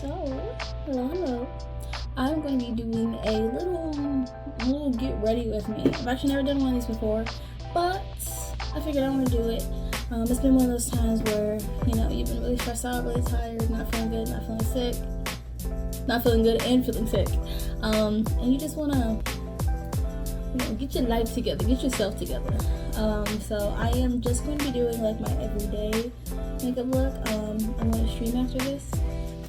So, hello. I'm going to be doing a little get ready with me. I've actually never done one of these before, but I figured I want to do it. It's been one of those times where, you've been really stressed out, really tired, not feeling good, not feeling sick, not feeling good and feeling sick. And you just want to, get your life together, get yourself together. So I am just going to be doing like my everyday makeup look. I'm going to stream after this.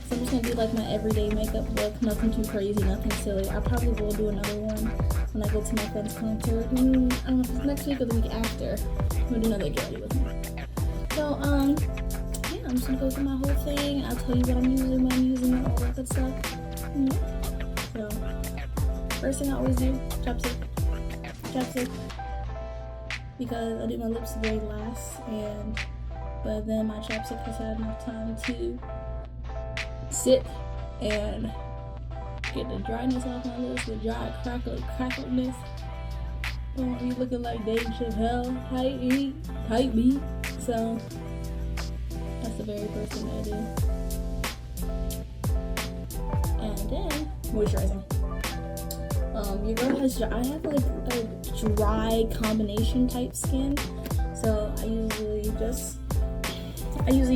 So I'm just going to do like my everyday makeup look, nothing too crazy, nothing silly. I probably will do another one when I go to my friend's concert. I don't know if it's next week or the week after. I'm going to do another get ready with me. So, yeah, I'm just going to go through my whole thing. I'll tell you what I'm using, when I'm using it, all that good stuff. So, first thing I always do, chapstick. Because I do my lips very last, but then my chapstick has had enough time to sit and get the dryness off my lips, the dry crackledness. Don't be looking like Dave Chappelle, hype me. So that's the very first thing I do. And then moisturizing. Your girl has, I have like a dry combination type skin, so I usually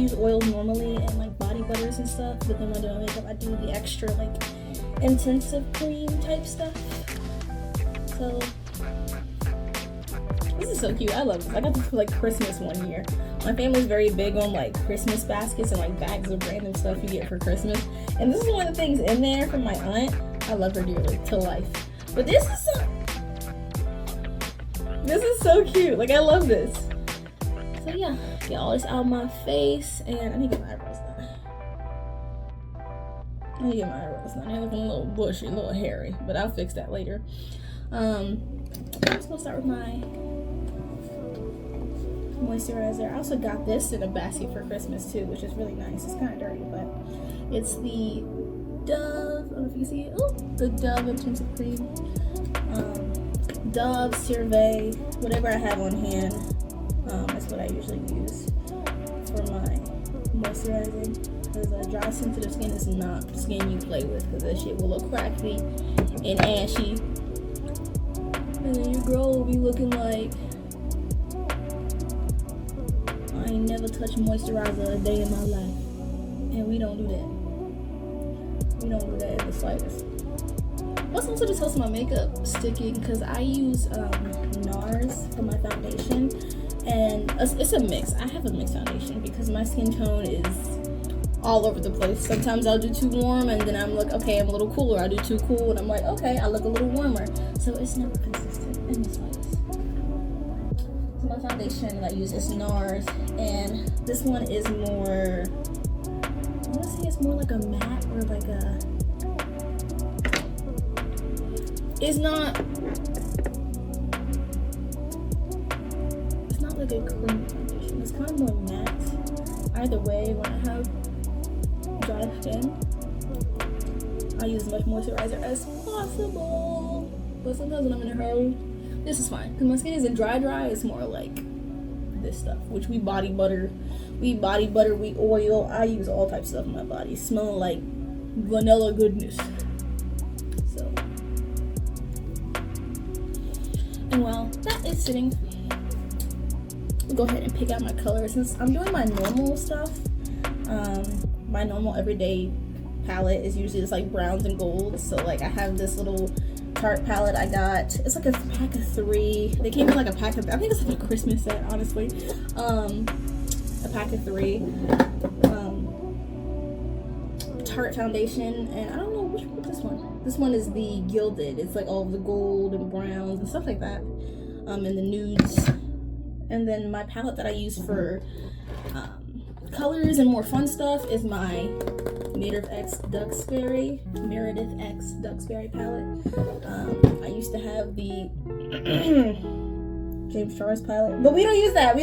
use oils normally and like body butters and stuff, but then when I do my makeup I do the extra like intensive cream type stuff. So this is so cute. I love this. I got this for like Christmas one year. My family's very big on like Christmas baskets and like bags of random stuff you get for Christmas, and this is one of the things in there from my aunt. I love her dearly to life. But this is so cute. Like, I love this. So yeah, get all this out of my face, and I need to get my eyebrows done. They're looking a little bushy, a little hairy, but I'll fix that later. I'm just gonna start with my moisturizer. I also got this in a basket for Christmas too, which is really nice. It's kind of dirty, but it's the Dove, I don't know if you can see it. Oh, the Dove Intensive Cream. Dove, CeraVe, whatever I have on hand. That's what I usually use for my moisturizing. Because dry, sensitive skin is not skin you play with, because that shit will look crackly and ashy. And then your girl will be looking like, I ain't never touched moisturizer a day in my life. And we don't do that. We don't do that in the slightest. Plus, also just helps my makeup sticking, because I use NARS for my foundation, and it's a mix. I have a mixed foundation because my skin tone is all over the place. Sometimes I'll do too warm, and then I'm like, okay, I'm a little cooler. I do too cool, and I'm like, okay, I look a little warmer. So it's never consistent in the slightest. So my foundation that I use is NARS, and this one is more, I want to say it's more like a matte or like a, it's not like a cream foundation. It's kind of more matte. Either way, when I have dry skin, I use as much moisturizer as possible. But sometimes when I'm in a hurry, this is fine. Because my skin isn't dry. It's more like this stuff, which we body butter, we oil. I use all types of stuff in my body, smelling like vanilla goodness. So, and while that is sitting, I'll go ahead and pick out my color. Since I'm doing my normal stuff, my normal everyday palette is usually just like browns and golds. So like I have this little Tarte palette I got. It's like a pack of 3. They came in like a pack of, I think it's like a Christmas set, honestly. A pack of 3. Tarte foundation, and I don't know which one is this one. This one is the gilded. It's like all the gold and browns and stuff like that. And the nudes. And then my palette that I use for colors and more fun stuff is my Meredith X Duxbury palette. I used to have the James Charles palette, but we don't use that. We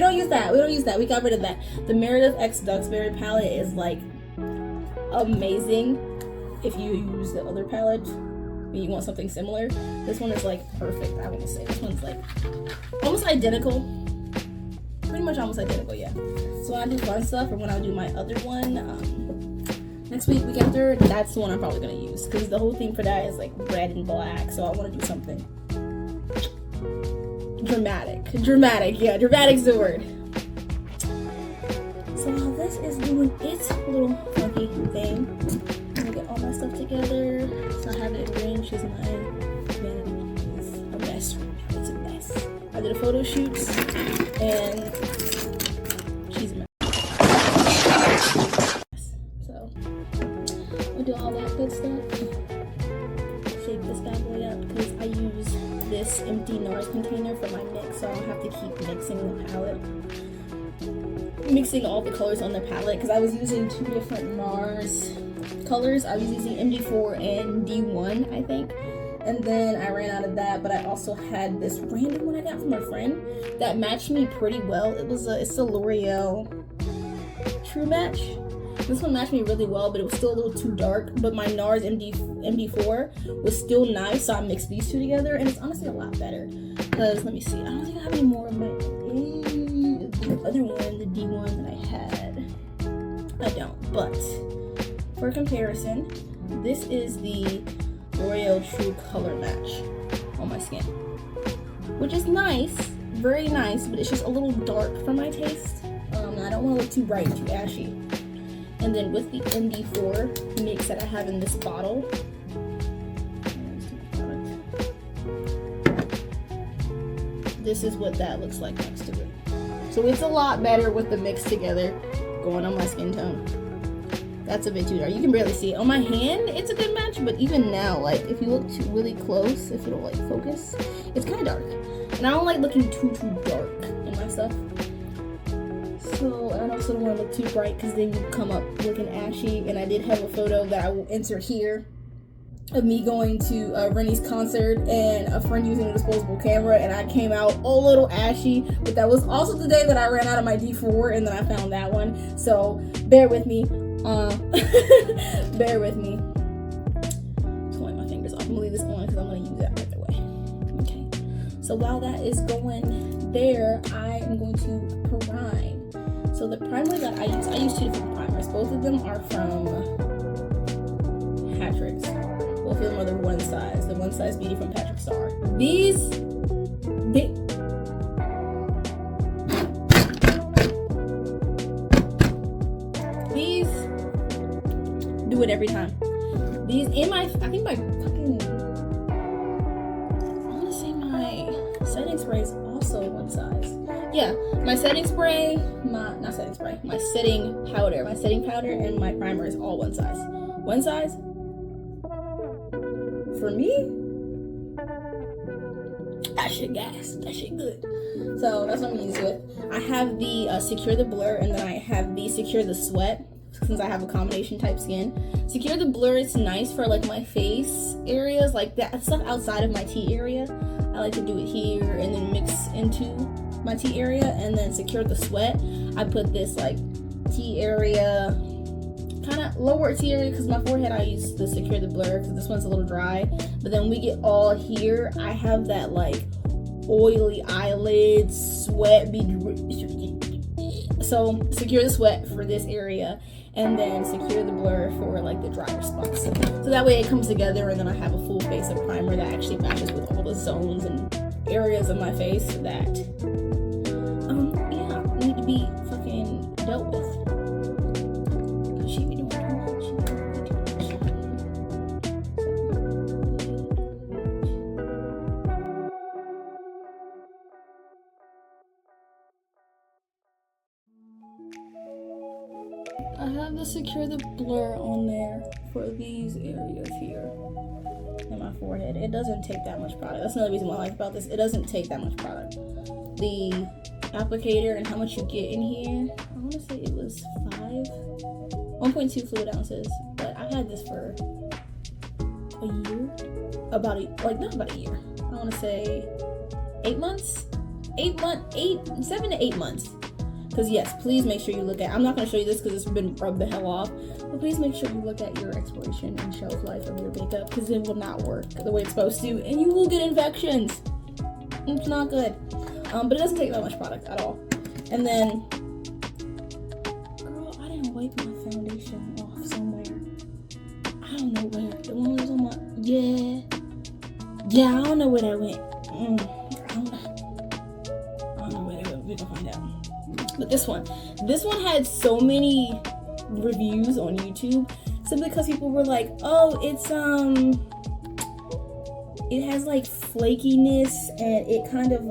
got rid of that. The Meredith X Duxbury palette is like amazing if you use the other palette and you want something similar. This one is like perfect. I want to say this one's like almost identical. Pretty much almost identical, yeah. So when I do fun stuff, or when I do my other one, I next week, week after, that's the one I'm probably gonna use, because the whole theme for that is like red and black, so I want to do something dramatic. Yeah, dramatic's the word. So while this is doing its little funky thing, I'm gonna get all my stuff together. So I have it in range because my vanity is a mess right now. It's a mess. I did a photo shoot and she's a mess. So we'll do all that good stuff. Shake this bad boy up because I use this empty NARS container for my mix, so I don't have to keep mixing the palette. Mixing all the colors on the palette because I was using 2 different NARS colors. I was using MD4 and D1, I think, and then I ran out of that. But I also had this random one I got from a friend that matched me pretty well. It's a L'Oreal True Match. This one matched me really well, but it was still a little too dark. But my NARS MD4 was still nice, so I mixed these two together, and it's honestly a lot better. Because let me see, I don't think I have any more of my other one, the D1 that I had. I don't, but for comparison, this is the L'Oreal True Color Match on my skin, which is nice, very nice, but it's just a little dark for my taste. I don't want to look too bright and too ashy. And then with the MD4 mix that I have in this bottle, this is what that looks like next to it. So it's a lot better with the mix together going on my skin tone. That's a bit too dark. You can barely see it. On my hand, it's a good match, but even now, like, if you look really close, if it'll, like, focus, it's kind of dark. And I don't like looking too dark in my stuff. So I also don't want to look too bright because then you come up looking ashy. And I did have a photo that I will insert here of me going to Rennie's concert and a friend using a disposable camera, and I came out a little ashy, but that was also the day that I ran out of my D4 and then I found that one, so bear with me. Bear with me. Just wipe my fingers off. I'm gonna leave this on because I'm gonna use that right away. Okay, so while that is going there, I am going to prime. So the primer that I use 2 different primers. Both of them are from Patrick's. Both of them are the one size beauty from Patrick Star. These do it every time. These in my, I think my fucking, I want to say my setting spray is also one size. Yeah, my setting spray, my setting powder and my primer is all one size. One size. For me, that shit gas. That shit good. So that's what I'm using with. I have the Secure the Blur, and then I have the Secure the Sweat, since I have a combination type skin. Secure the Blur is nice for like my face areas, like that stuff outside of my T area. I like to do it here and then mix into my T area. And then Secure the Sweat, I put this like T area, kind of lower T area, because my forehead I use the Secure the Blur because this one's a little dry. But then we get all here, I have that like oily eyelids, sweat, so Secure the Sweat for this area, and then Secure the Blur for like the drier spots. So that way it comes together, and then I have a full face of primer that actually matches with all the zones and areas of my face that need to be fucking dealt with. She be doing too much. I have the Secure the Blur on there for these areas here in my forehead. It doesn't take that much product. That's another reason why I like about this. It doesn't take that much product. The applicator and how much you get in here, I want to say it was 1.2 fluid ounces, but I had this for a year, not about a year. I want to say 8 months, 7 to 8 months. Because yes, please make sure you look at, I'm not going to show you this because it's been rubbed the hell off, but please make sure you look at your expiration and shelf life of your makeup, because it will not work the way it's supposed to, and you will get infections. It's not good. But it doesn't take that much product at all. And then, girl, I didn't wipe my foundation off somewhere. The one was on my, yeah, I don't know where that went. I don't know where that went. We can find out. But this one had so many reviews on YouTube simply because people were like, oh, it's it has like flakiness and it kind of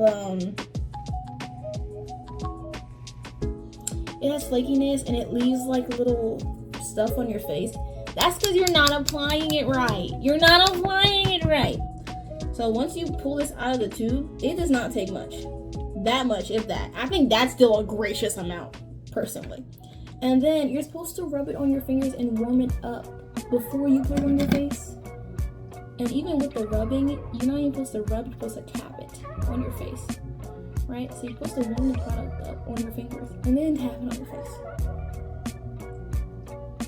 it has flakiness and it leaves like little stuff on your face. That's because you're not applying it right. You're not applying it right. So once you pull this out of the tube, it does not take much. That much, if that. I think that's still a gracious amount, personally. And then you're supposed to rub it on your fingers and warm it up before you put it on your face. And even with the rubbing, you're not even supposed to rub, you're supposed to tap it on your face. Right? So you're supposed to warm the product up on your fingers and then tap it on your face.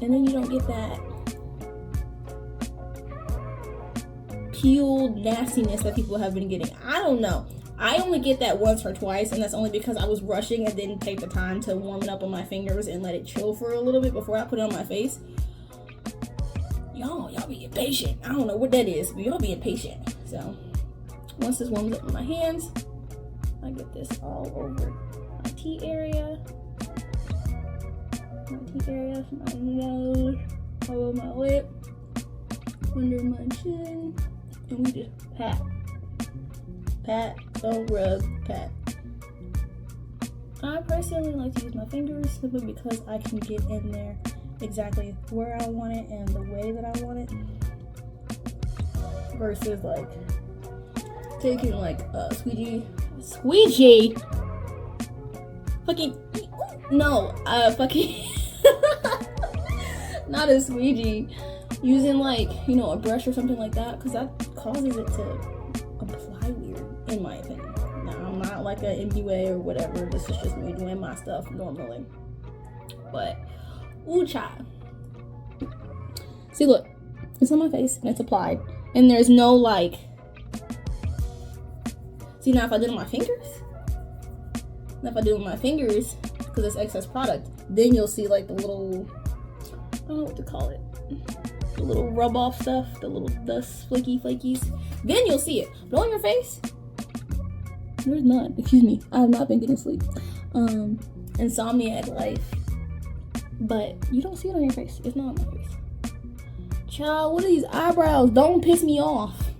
And then you don't get that peeled nastiness that people have been getting. I don't know. I only get that once or twice, and that's only because I was rushing and didn't take the time to warm it up on my fingers and let it chill for a little bit before I put it on my face. Y'all be impatient. I don't know what that is, but y'all be impatient. So once this warms up in my hands, I get this all over my T area, my nose, all over my lip, under my chin, and we just pat, don't rub, pat. I personally like to use my fingers simply because I can get in there exactly where I want it and the way that I want it, versus like taking like a squeegee, not a squeegee, using like, you know, a brush or something like that, because that causes it to apply weird, in my opinion. Now, I'm not like an MBA or whatever, this is just me doing my stuff normally. But, ooh, child. See, look, it's on my face and it's applied, and there's no like, see, now if I do it on my fingers, because it's excess product, then you'll see like the little, I don't know what to call it, the little rub off stuff, the little dust flakies, then you'll see it. But on your face, there's none. Excuse me, I have not been getting sleep. Insomniac life. But you don't see it on your face. It's not on my face. Child, what are these eyebrows? Don't piss me off.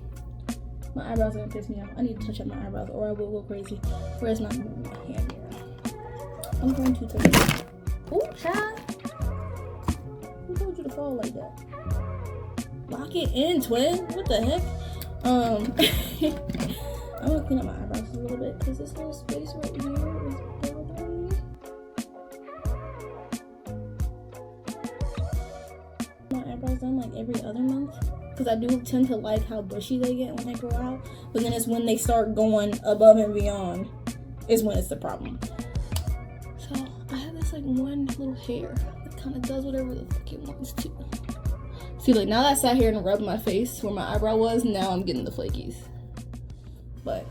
My eyebrows are gonna piss me off. I need to touch up my eyebrows or I will go crazy. Where it's not moving my hand here. I'm going to touch it. Oh, child. Who told you to fall like that? Lock it in, twin. What the heck? I'm gonna clean up my eyebrows a little bit because this little space right here is bothering me. My eyebrows done like every other month, because I do tend to like how bushy they get when they grow out, but then it's when they start going above and beyond is when it's the problem. So I have this like one little hair that kind of does whatever the fuck it wants to. See, like, now that I sat here and rubbed my face where my eyebrow was, now I'm getting the flakies. But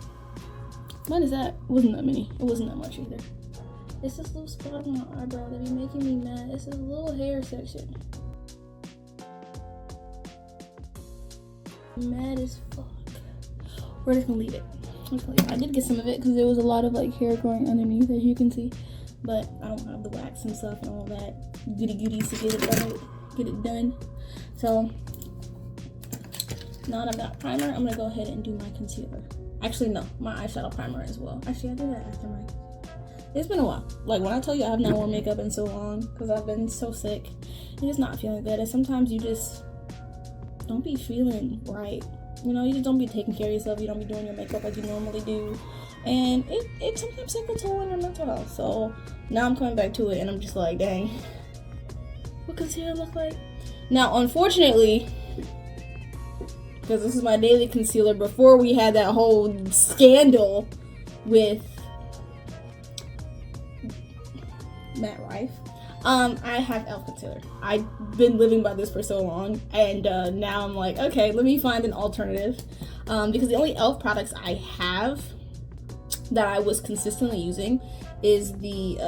what is that? It wasn't that many. It wasn't that much either. It's this little spot on my eyebrow that be making me mad. It's this little hair section. Mad as fuck. We're just gonna leave it. I did get some of it because there was a lot of like hair growing underneath, as you can see. But I don't have the wax and stuff and all that goodies to get it done. So now that I've got primer, I'm gonna go ahead and do my concealer. Actually, no, my eyeshadow primer as well. Actually, I did that after my. It's been a while. Like, when I tell you I have not worn makeup in so long because I've been so sick and just not feeling good. And sometimes you just don't be feeling right. You know, you just don't be taking care of yourself. You don't be doing your makeup like you normally do. And it sometimes takes a toll on your mental health. So now I'm coming back to it and I'm just like, dang, what concealer look like? Now, unfortunately, because this is my daily concealer, before we had that whole scandal with Matt Rife, I have e.l.f. concealer. I've been living by this for so long, and now I'm like, okay, let me find an alternative, because the only e.l.f. products I have that I was consistently using is the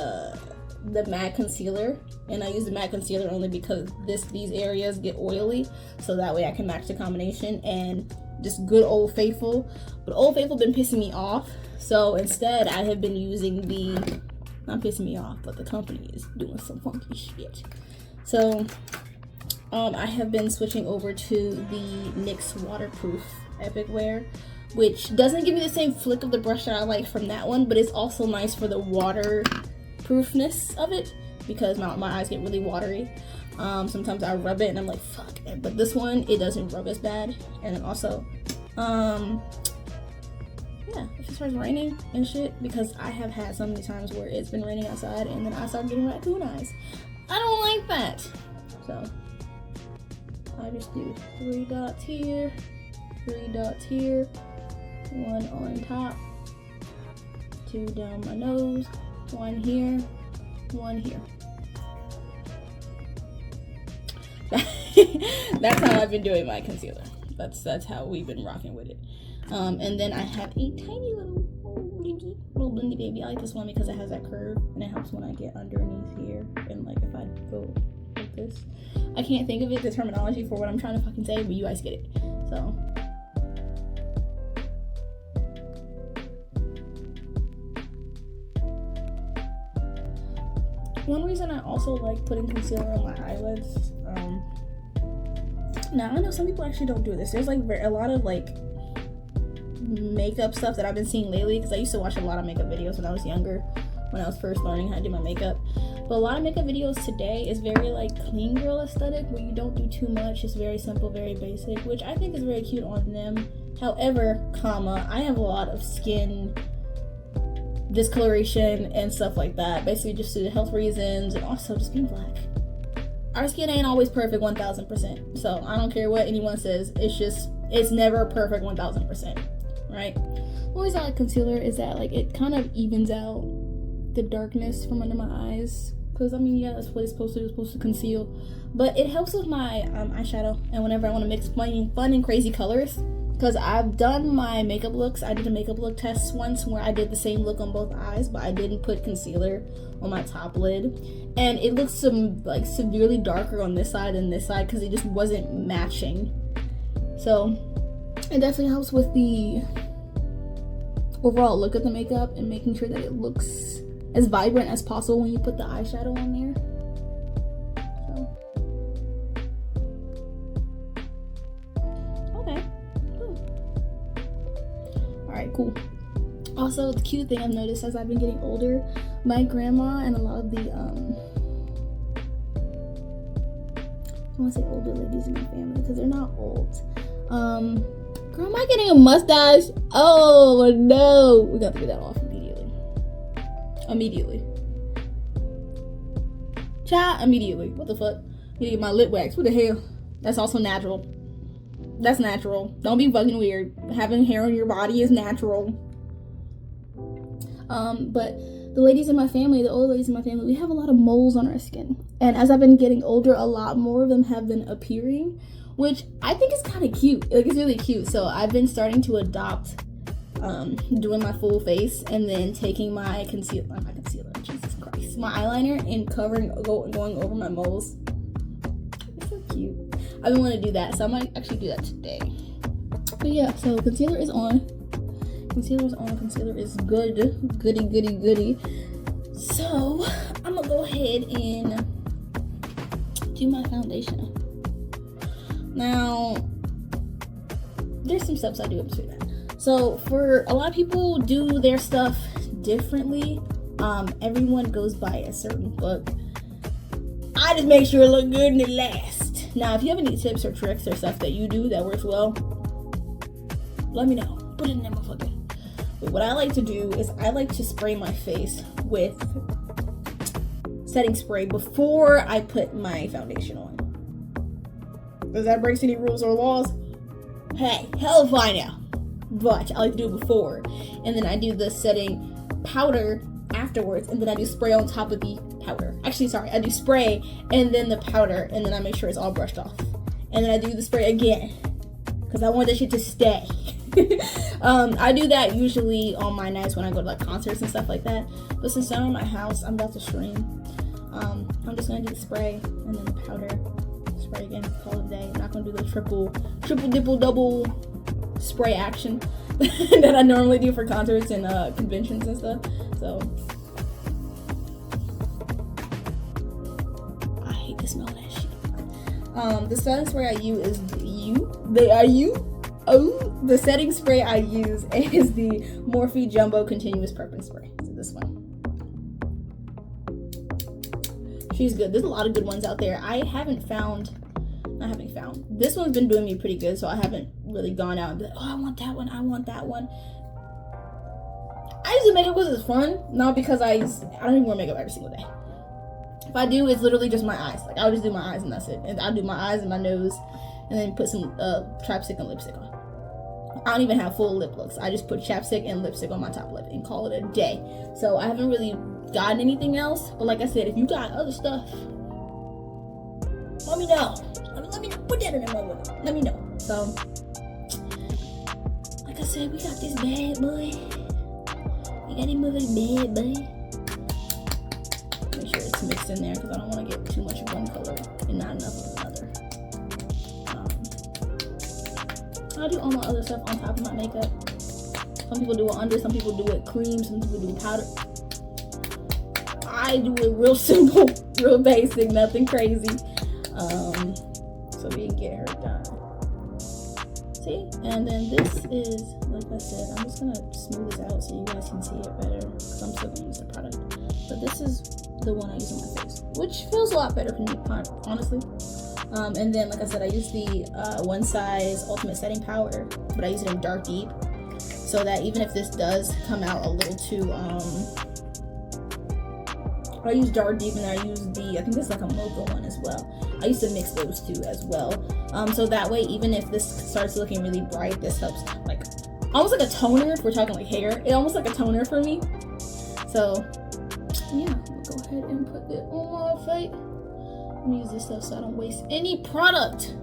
the matte concealer, and I use the matte concealer only because these areas get oily, so that way I can match the combination. And just good Old Faithful, but Old Faithful been pissing me off, so instead I have been using the, not pissing me off, but the company is doing some funky shit. So I have been switching over to the NYX waterproof Epic Wear, which doesn't give me the same flick of the brush that I like from that one, but it's also nice for the waterproofness of it, because my eyes get really watery. Sometimes I rub it and I'm like, fuck. But this one, it doesn't rub as bad. And then also, yeah, if it starts raining and shit, because I have had so many times where it's been raining outside and then I start getting raccoon eyes. I don't like that. So I just do 3 dots here, 3 dots here, 1 on top, 2 down my nose, 1 here, 1 here. That's how I've been doing my concealer. That's how we've been rocking with it. And then I have a tiny little blingy baby. I like this one because it has that curve and it helps when I get underneath here, and like if I go like this. I can't think of the terminology for what I'm trying to fucking say, but you guys get it. So one reason I also like putting concealer on my eyelids, now I know some people actually don't do this. There's like a lot of like makeup stuff that I've been seeing lately, because I used to watch a lot of makeup videos when I was younger, when I was first learning how to do my makeup. But a lot of makeup videos today is very like clean girl aesthetic, where you don't do too much. It's very simple, very basic, which I think is very cute on them. However, I have a lot of skin discoloration and stuff like that, basically just due to health reasons and also just being black. Our skin ain't always perfect 1000%, so I don't care what anyone says, it's never perfect 1000%, right? The reason I like concealer is that like it kind of evens out the darkness from under my eyes, because I mean, yeah, that's what it's supposed to do, it's supposed to conceal, but it helps with my eyeshadow and whenever I want to mix fun and crazy colors. Because I've done my makeup looks. I did a makeup look test once where I did the same look on both eyes, but I didn't put concealer on my top lid. And it looks severely darker on this side than this side because it just wasn't matching. So it definitely helps with the overall look of the makeup and making sure that it looks as vibrant as possible when you put the eyeshadow on there. Alright, cool. Also, the cute thing I've noticed as I've been getting older, my grandma and a lot of the, I want to say older ladies in my family, because they're not old. Girl, am I getting a mustache? Oh, no. We got to get that off immediately. Child, immediately. What the fuck? You need to get my lip wax. What the hell? That's also natural. That's natural. Don't be fucking weird. Having hair on your body is natural. But the ladies in my family, the older ladies in my family, we have a lot of moles on our skin. And as I've been getting older, a lot more of them have been appearing, which I think is kind of cute. Like, it's really cute. So I've been starting to adopt doing my full face and then taking my concealer, Jesus Christ, my eyeliner and going over my moles. It's so cute. I've been wanting to do that, so I might actually do that today. But yeah, so concealer is on. Concealer is goody. So I'm gonna go ahead and do my foundation. Now, there's some steps I do in between that. So for a lot of people do their stuff differently. Everyone goes by a certain book. I just make sure it look good and it lasts. Now, if you have any tips or tricks or stuff that you do that works well, let me know. Put it in there, motherfucker. But what I like to do is I like to spray my face with setting spray before I put my foundation on. Does that break any rules or laws? Hey, hell if I know. But I like to do it before. And then I do the setting powder afterwards, and then I do spray on top of the powder. Actually, sorry, I do spray and then the powder, and then I make sure it's all brushed off. And then I do the spray again, because I want that shit to stay. I do that usually on my nights when I go to like concerts and stuff like that. But since I'm in my house, I'm about to stream. I'm just gonna do the spray and then the powder. Spray again, call it a day. I'm not gonna do the triple, dipple, double spray action that I normally do for concerts and conventions and stuff. So I hate the smell of that shit. The setting spray I use is the setting spray I use is the Morphe Jumbo Continuous Prepping Spray. So this one. She's good. There's a lot of good ones out there. I haven't found. This one's been doing me pretty good, so I haven't really gone out and been like, oh, I want that one. I use the makeup because it's fun, not because I don't even wear makeup every single day. If I do, it's literally just my eyes. Like, I'll just do my eyes and that's it. And I'll do my eyes and my nose, and then put some chapstick and lipstick on. I don't even have full lip looks. I just put chapstick and lipstick on my top lip and call it a day. So I haven't really gotten anything else. But like I said, if you got other stuff, let me know. Let me put that in the mail with it. Let me know. So, like I said, we got this bad boy. We got him moving bad boy. Make sure it's mixed in there because I don't want to get too much of one color and not enough of another. I do all my other stuff on top of my makeup. Some people do it under, some people do it cream, some people do powder. I do it real simple, real basic, nothing crazy. So we can get her done. See? And then this is, like I said, I'm just gonna smooth this out so you guys can see it better because I'm still gonna use the product. But this is the one I use on my face, which feels a lot better for me, honestly. And then, like I said, I use the One Size Ultimate Setting Powder, but I use it in dark deep, so that even if this does come out a little too, I use dark deep, and then I use the, I think this is like a mocha one as well. I used to mix those two as well. So that way, even if this starts looking really bright, this helps, like, almost like a toner if we're talking like hair. It's almost like a toner for me. So, yeah, we'll go ahead and put it on my face. Let me use this stuff so I don't waste any product.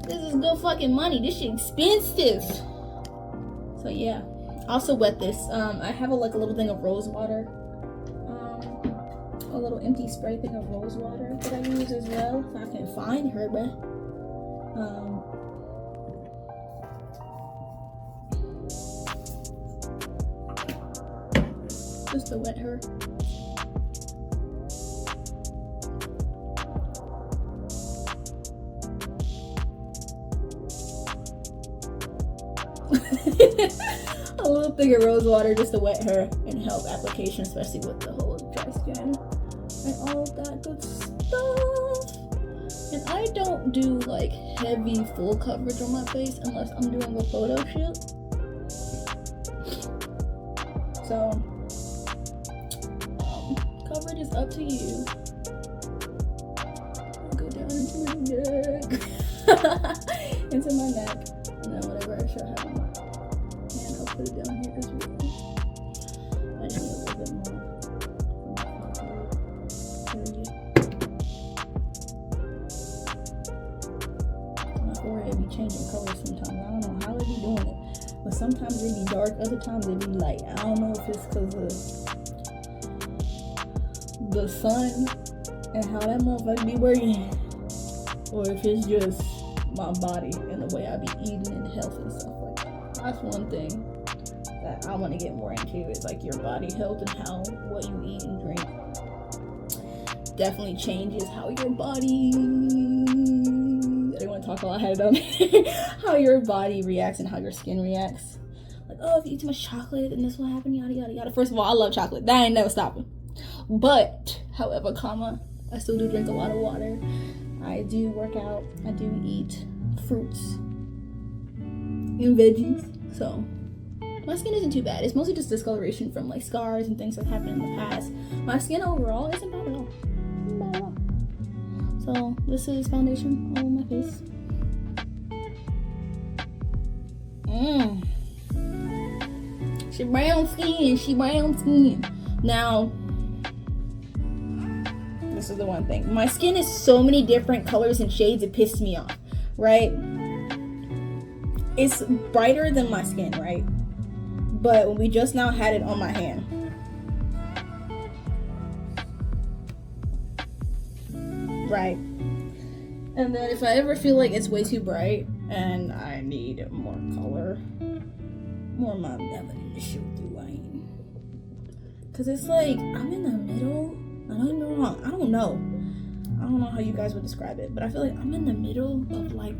This is good fucking money. This shit expensive. So yeah. Also wet this. I have a little thing of rose water. A little empty spray thing of rose water that I use as well. If I can find her, but just to wet her. A little thing of rose water just to wet her and help application, especially with the whole dry skin and all of that good stuff. And I don't do like heavy full coverage on my face unless I'm doing a photo shoot. So coverage is up to you. I'll go down into my neck, into my neck, and then whatever extra I have on my hand, I'll put it down here as well. I just need a little bit more. My forehead be changing colors sometimes. I don't know how they be doing it, but sometimes it be dark, other times it be light. I don't know if it's because of the sun and how that motherfucker be working, or if it's just my body and the way I be eating and health and stuff like that. That's one thing that I want to get more into, is like your body health and how what you eat and drink definitely changes how your body, I didn't want to talk while I had it on how your body reacts and how your skin reacts. Like, oh, if you eat too much chocolate then this will happen, yada yada yada. First of all, I love chocolate, that ain't never stopping. But however, I still do drink a lot of water. I do work out. I do eat fruits and veggies. So my skin isn't too bad. It's mostly just discoloration from like scars and things that happened in the past. My skin overall isn't bad at all. Not bad at all. So this is foundation all on my face. She brown skin. Now, this is the one thing. My skin is so many different colors and shades, it pisses me off, right? It's brighter than my skin, right? But when we just now had it on my hand, right? And then if I ever feel like it's way too bright and I need more color, more of my melody to show through line. Cause it's like, I'm in the middle. I don't know wrong. I don't know how you guys would describe it, but I feel like I'm in the middle of like,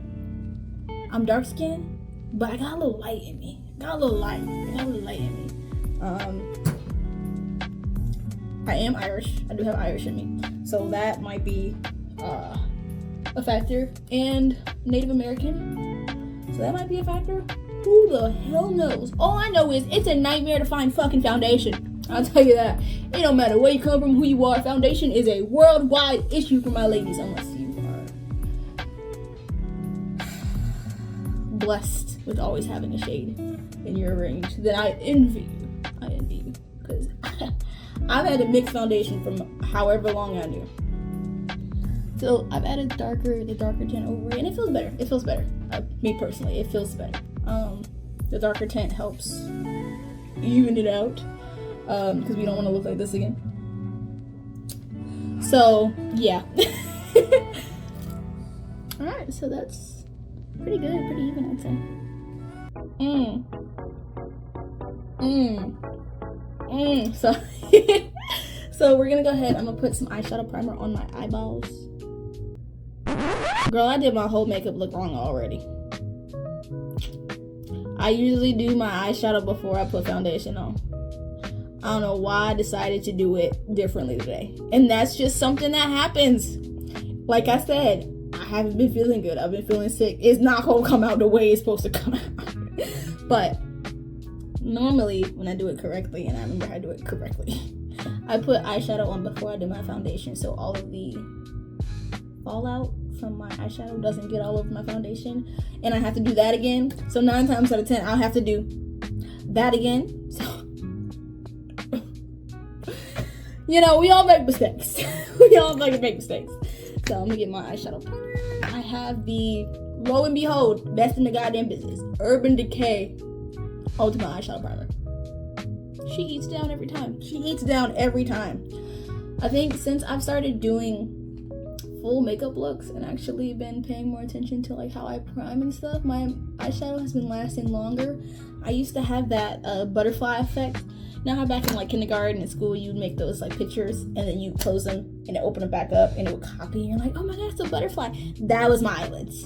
I'm dark skinned, but I got a little light in me. I got a little light in me. I am Irish. I do have Irish in me. So that might be a factor. And Native American. So that might be a factor. Who the hell knows? All I know is it's a nightmare to find fucking foundation. I'll tell you that. It don't matter where you come from, who you are. Foundation is a worldwide issue for my ladies, unless you are blessed with always having a shade in your range. Then I envy you. Because I've had a mixed foundation from however long I knew. So I've added the darker tint over it, and it feels better. Me personally, it feels better. The darker tint helps even it out, because we don't want to look like this again. So yeah. All right, so that's pretty good, pretty even, I'd say. So we're gonna go ahead. I'm gonna put some eyeshadow primer on my eyeballs. Girl, I did my whole makeup look wrong already. I usually do my eyeshadow before I put foundation on. I don't know why I decided to do it differently today. And that's just something that happens. Like I said, I haven't been feeling good. I've been feeling sick. It's not gonna come out the way it's supposed to come out. But normally when I do it correctly, and I remember how to do it correctly, I put eyeshadow on before I do my foundation, so all of the fallout from my eyeshadow doesn't get all over my foundation, and I have to do that again. So 9 times out of 10 I'll have to do that again. So you know, we all make mistakes. We all fucking make mistakes. So I'm gonna get my eyeshadow primer. I have the, lo and behold, best in the goddamn business, Urban Decay Ultimate Eyeshadow Primer. She eats down every time. I think since I've started doing full makeup looks and actually been paying more attention to like how I prime and stuff, my eyeshadow has been lasting longer. I used to have that butterfly effect. Now how back in like kindergarten and school you'd make those like pictures and then you close them and it open them back up and it would copy and you're like, oh my god, it's a butterfly. That was my eyelids.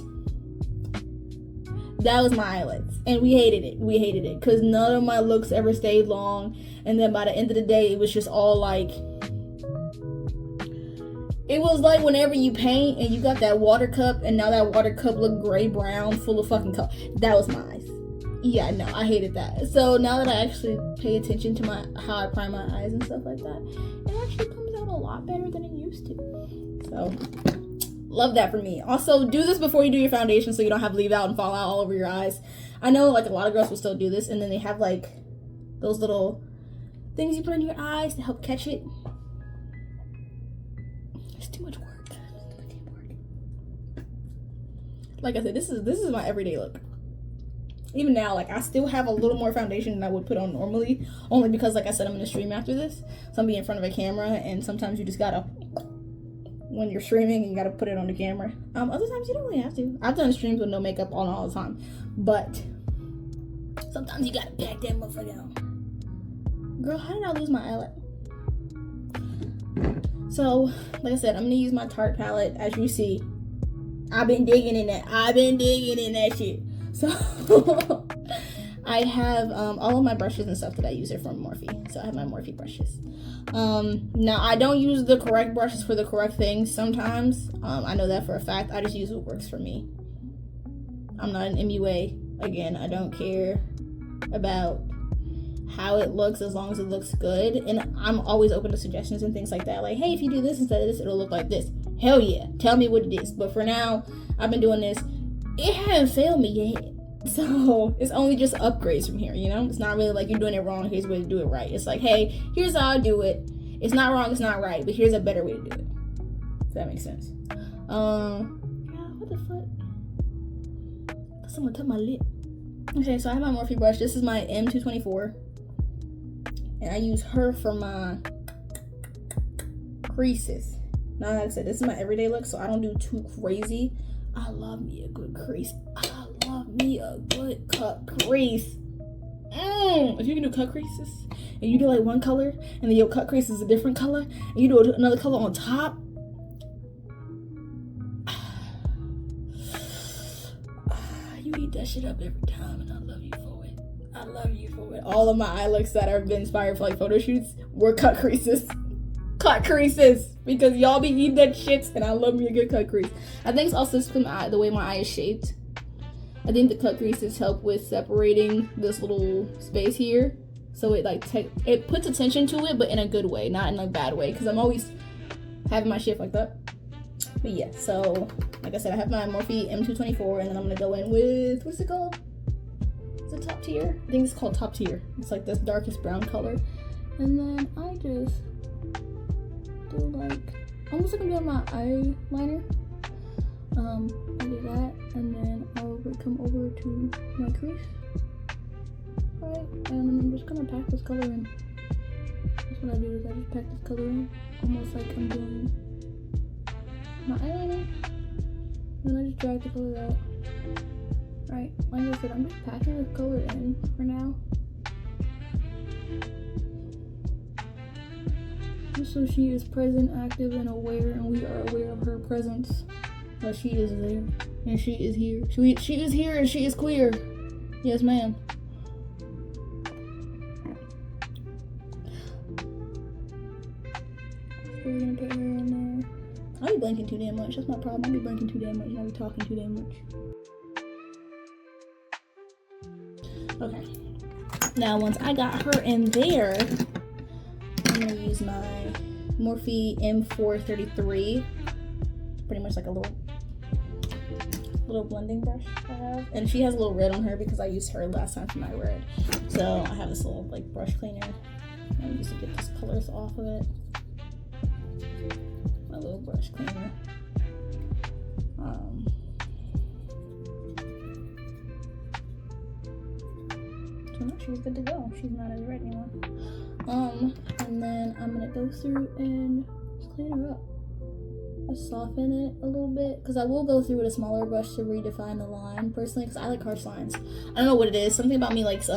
And we hated it because none of my looks ever stayed long, and then by the end of the day it was just all like, it was like whenever you paint and you got that water cup and now that water cup looked gray brown full of fucking color. That was my eyes. Yeah, no, I hated that. So now that I actually pay attention to how I prime my eyes and stuff like that, it actually comes out a lot better than it used to. So love that for me. Also, do this before you do your foundation so you don't have leave out and fall out all over your eyes. I know like a lot of girls will still do this, and then they have like those little things you put in your eyes to help catch it. It's too much work. Like I said, this is my everyday look. Even now, like I still have a little more foundation than I would put on normally, only because like I said, I'm gonna stream after this, so I'm gonna be in front of a camera, and sometimes you just gotta, when you're streaming, you gotta put it on the camera. Other times you don't really have to. I've done streams with no makeup on all the time, but sometimes you gotta pack that motherfucker on. Girl, how did I lose my eyelid? So, like I said, I'm gonna use my Tarte palette. As you see, I've been digging in that shit. So I have all of my brushes and stuff that I use are from Morphe. So I have my Morphe brushes. Now I don't use the correct brushes for the correct things sometimes. I know that for a fact. I just use what works for me. I'm not an MUA. Again, I don't care about how it looks as long as it looks good. And I'm always open to suggestions and things like that. Like, hey, if you do this instead of this, it'll look like this. Hell yeah. Tell me what it is. But for now, I've been doing this. It hasn't failed me yet. So it's only just upgrades from here, you know? It's not really like you're doing it wrong, here's a way to do it right. It's like, hey, here's how I do it. It's not wrong, it's not right, but here's a better way to do it. If that makes sense. What the fuck? Someone took my lip. Okay, so I have my Morphe brush. This is my M224. And I use her for my creases. Now, like I said, this is my everyday look, so I don't do too crazy. I love me a good crease. I love me a good cut crease. If you can do cut creases, and you do like one color, and then your cut crease is a different color, and you do another color on top, you eat that shit up every time, and I love you for it. I love you for it. All of my eye looks that have been inspired for like photo shoots were cut creases. Cut creases, because y'all be eating that shit, and I love me a good cut crease. I think it's also because the way my eye is shaped. I think the cut creases help with separating this little space here, so it like it puts attention to it, but in a good way, not in a bad way, because I'm always having my shit like that. But yeah, so like I said, I have my Morphe M224, and then I'm gonna go in with, what's it called? Is it Top Tier? I think it's called Top Tier. It's like this darkest brown color, and then I just do like almost like I'm doing my eyeliner. I do that, and then I would come over to my crease, right, and I'm just gonna pack this color in. That's what I do, is I just pack this color in, almost like I'm doing my eyeliner, and I just drag the color out, right, like I said, I'm just packing this color in for now, just so she is present, active, and aware, and we are aware of her presence. But she is there, and she is here. She is here, and she is queer. Yes, ma'am. So we're gonna put her in there. I be blinking too damn much. That's my problem. I be blinking too damn much, and I be talking too damn much. Okay. Now, once I got her in there, I'm gonna use my Morphe M433. Pretty much like a little blending brush I have, and she has a little red on her because I used her last time for my red, so I have this little like brush cleaner. I'm just to get these colors off of it. My little brush cleaner. So now she's good to go. She's not as red anymore. And then I'm gonna go through and just clean her up. Just soften it a little bit, because I will go through with a smaller brush to redefine the line personally, because I like harsh lines. I don't know what it is, something about me likes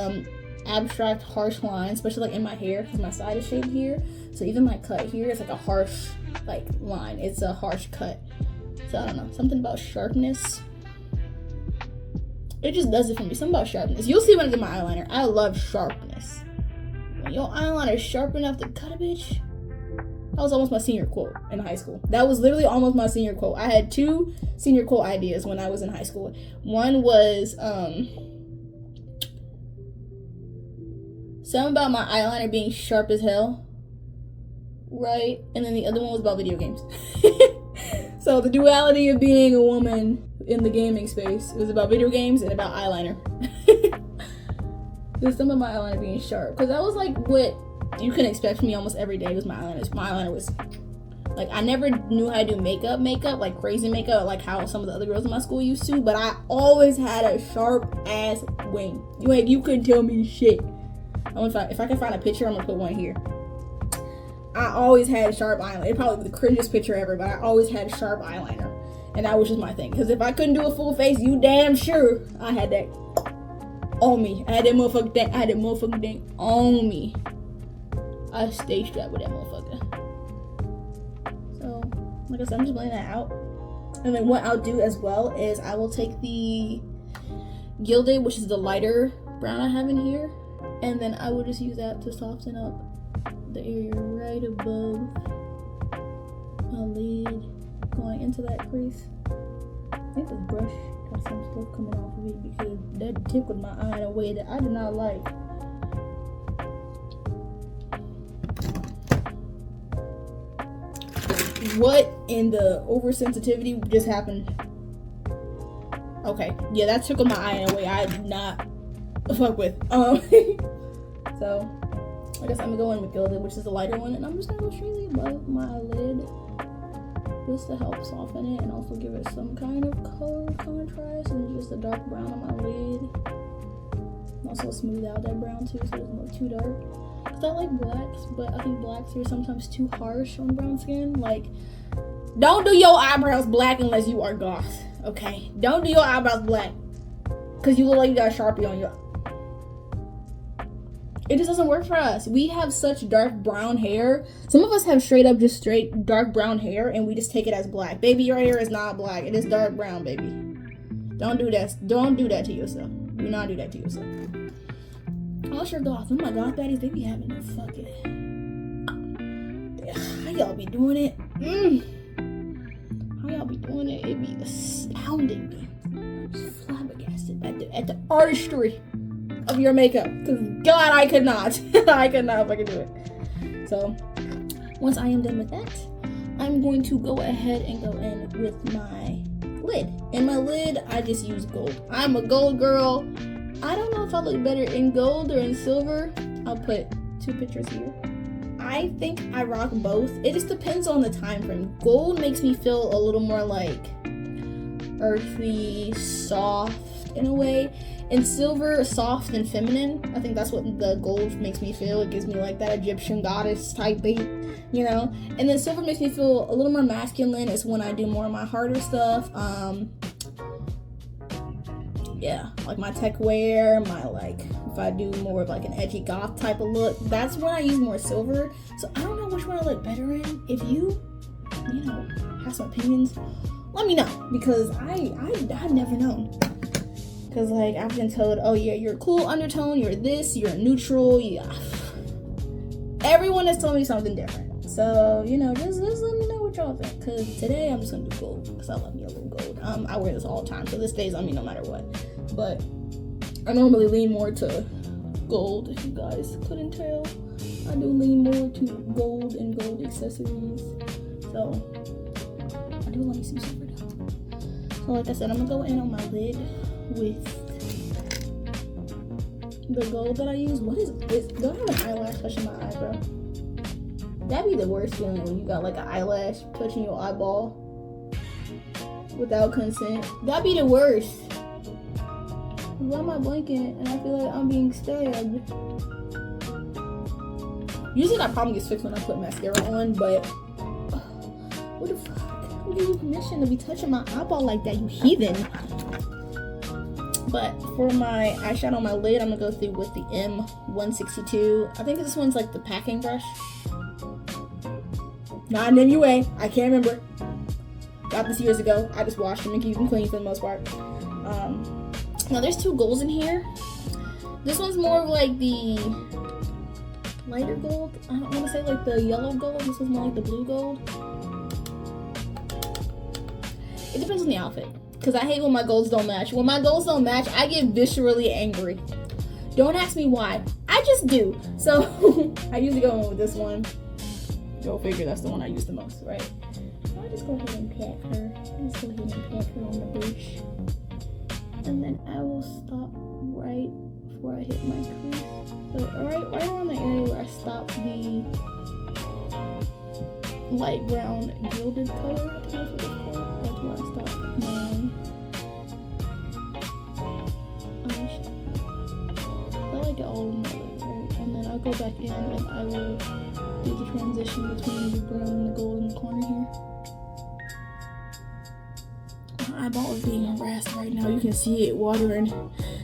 abstract harsh lines, especially like in my hair, because my side is shaved here, so even my cut here is like a harsh like line. It's a harsh cut, so I don't know, something about sharpness, it just does it for me. Something about sharpness. You'll see when I do my eyeliner. I love sharpness. When your eyeliner is sharp enough to cut a bitch. That was almost my senior quote in high school. That was literally almost my senior quote. I had 2 senior quote ideas when I was in high school. One was something about my eyeliner being sharp as hell, right? And then the other one was about video games. So the duality of being a woman in the gaming space, it was about video games and about eyeliner. There's some of my eyeliner being sharp, because that was like what you can expect from me almost every day. Was my eyeliner. My eyeliner was like, I never knew how to do makeup, like crazy makeup, like how some of the other girls in my school used to, but I always had a sharp ass wing. You couldn't tell me shit. If I can find a picture, I'm gonna put one here. I always had sharp eyeliner. It probably the cringiest picture ever, but I always had sharp eyeliner, and that was just my thing. Because if I couldn't do a full face, you damn sure I had that on me. I had that motherfucking thing on me. I stay strapped with that motherfucker. So, like I said, I'm just blending that out. And then what I'll do as well is I will take the Gilded, which is the lighter brown I have in here, and then I will just use that to soften up the area right above my lid, going into that crease. I think this brush got some stuff coming off of it because that tickled my eye in a way that I did not like. What in the oversensitivity just happened? Okay, yeah, that tickled my eye in a way I did not fuck with. So I guess I'm gonna go in with Gilded, which is the lighter one, and I'm just gonna go straight above my lid just to help soften it and also give it some kind of color contrast, and just a dark brown on my lid. Also smooth out that brown too, so it doesn't look too dark. Cause I like blacks, but I think blacks are sometimes too harsh on brown skin. Like Don't do your eyebrows black unless you are goth. Okay? Don't do your eyebrows black. Because you look like you got a Sharpie on your... It just doesn't work for us. We have such dark brown hair. Some of us have straight dark brown hair, and we just take it as black. Baby, your hair is not black. It is dark brown, baby. Don't do that. Don't do that to yourself. Do not do that to yourself. Unless you're goth. Some of my goth baddies, they be having a fucking... How y'all be doing it? How y'all be doing it? It be astounding me. I'm just flabbergasted at the artistry of your makeup. Because God, I could not. I could not fucking do it. So, once I am done with that, I'm going to go ahead and go in with my lid. And my lid, I just use gold. I'm a gold girl. I don't know if I look better in gold or in silver. I'll put 2 pictures here. I think I rock both. It just depends on the time frame. Gold makes me feel a little more like earthy, soft in a way. And silver, soft and feminine. I think that's what the gold makes me feel. It gives me like that Egyptian goddess type beat, you know? And then silver makes me feel a little more masculine. It's when I do more of my harder stuff. Yeah, like my tech wear, my like, if I do more of like an edgy goth type of look, that's when I use more silver. So I don't know which one I look better in. If you know, have some opinions, let me know, because I've never known. Because like I've been told, oh yeah, you're a cool undertone, you're this, you're neutral, yeah. Everyone has told me something different. So, you know, just let me know what y'all think. Because today I'm just going to do gold. Because I love me a little gold. I wear this all the time. So this stays on me no matter what. But I normally lean more to gold. If you guys couldn't tell. I do lean more to gold and gold accessories. So I do love me some silver though. So like I said, I'm going to go in on my lid with the gold that I use. What is this? Do I have an eyelash touching my eyebrow? That'd be the worst feeling when you got like an eyelash touching your eyeball without consent. That'd be the worst. Why am I blinking and I feel like I'm being stabbed? Usually that problem gets fixed when I put mascara on, but what the fuck? Who gave you permission to be touching my eyeball like that, you heathen? But for my eyeshadow on my lid, I'm gonna go through with the M162. I think this one's like the packing brush. Not an MUA. I can't remember. Got this years ago. I just washed them and keep them clean for the most part. Now there's 2 golds in here. This one's more of like the lighter gold. I don't want to say like the yellow gold. This one's more like the blue gold. It depends on the outfit. Because I hate when my golds don't match. When my golds don't match, I get viscerally angry. Don't ask me why. I just do. So I usually go in with this one. Go figure, that's the one I use the most, right? So I'll just go ahead and pat her. I'll just go ahead and pat her on the bush. And then I will stop right before I hit my crease. So right around the area where I stopped the light brown gilded color. I think that's what it's called. That's where I stopped my eyeshadow. I like it all in my lid, right? And then I'll go back in and I will do the transition between the brown and the gold in the corner here. My eyeball is being harassed right now. You can see it watering.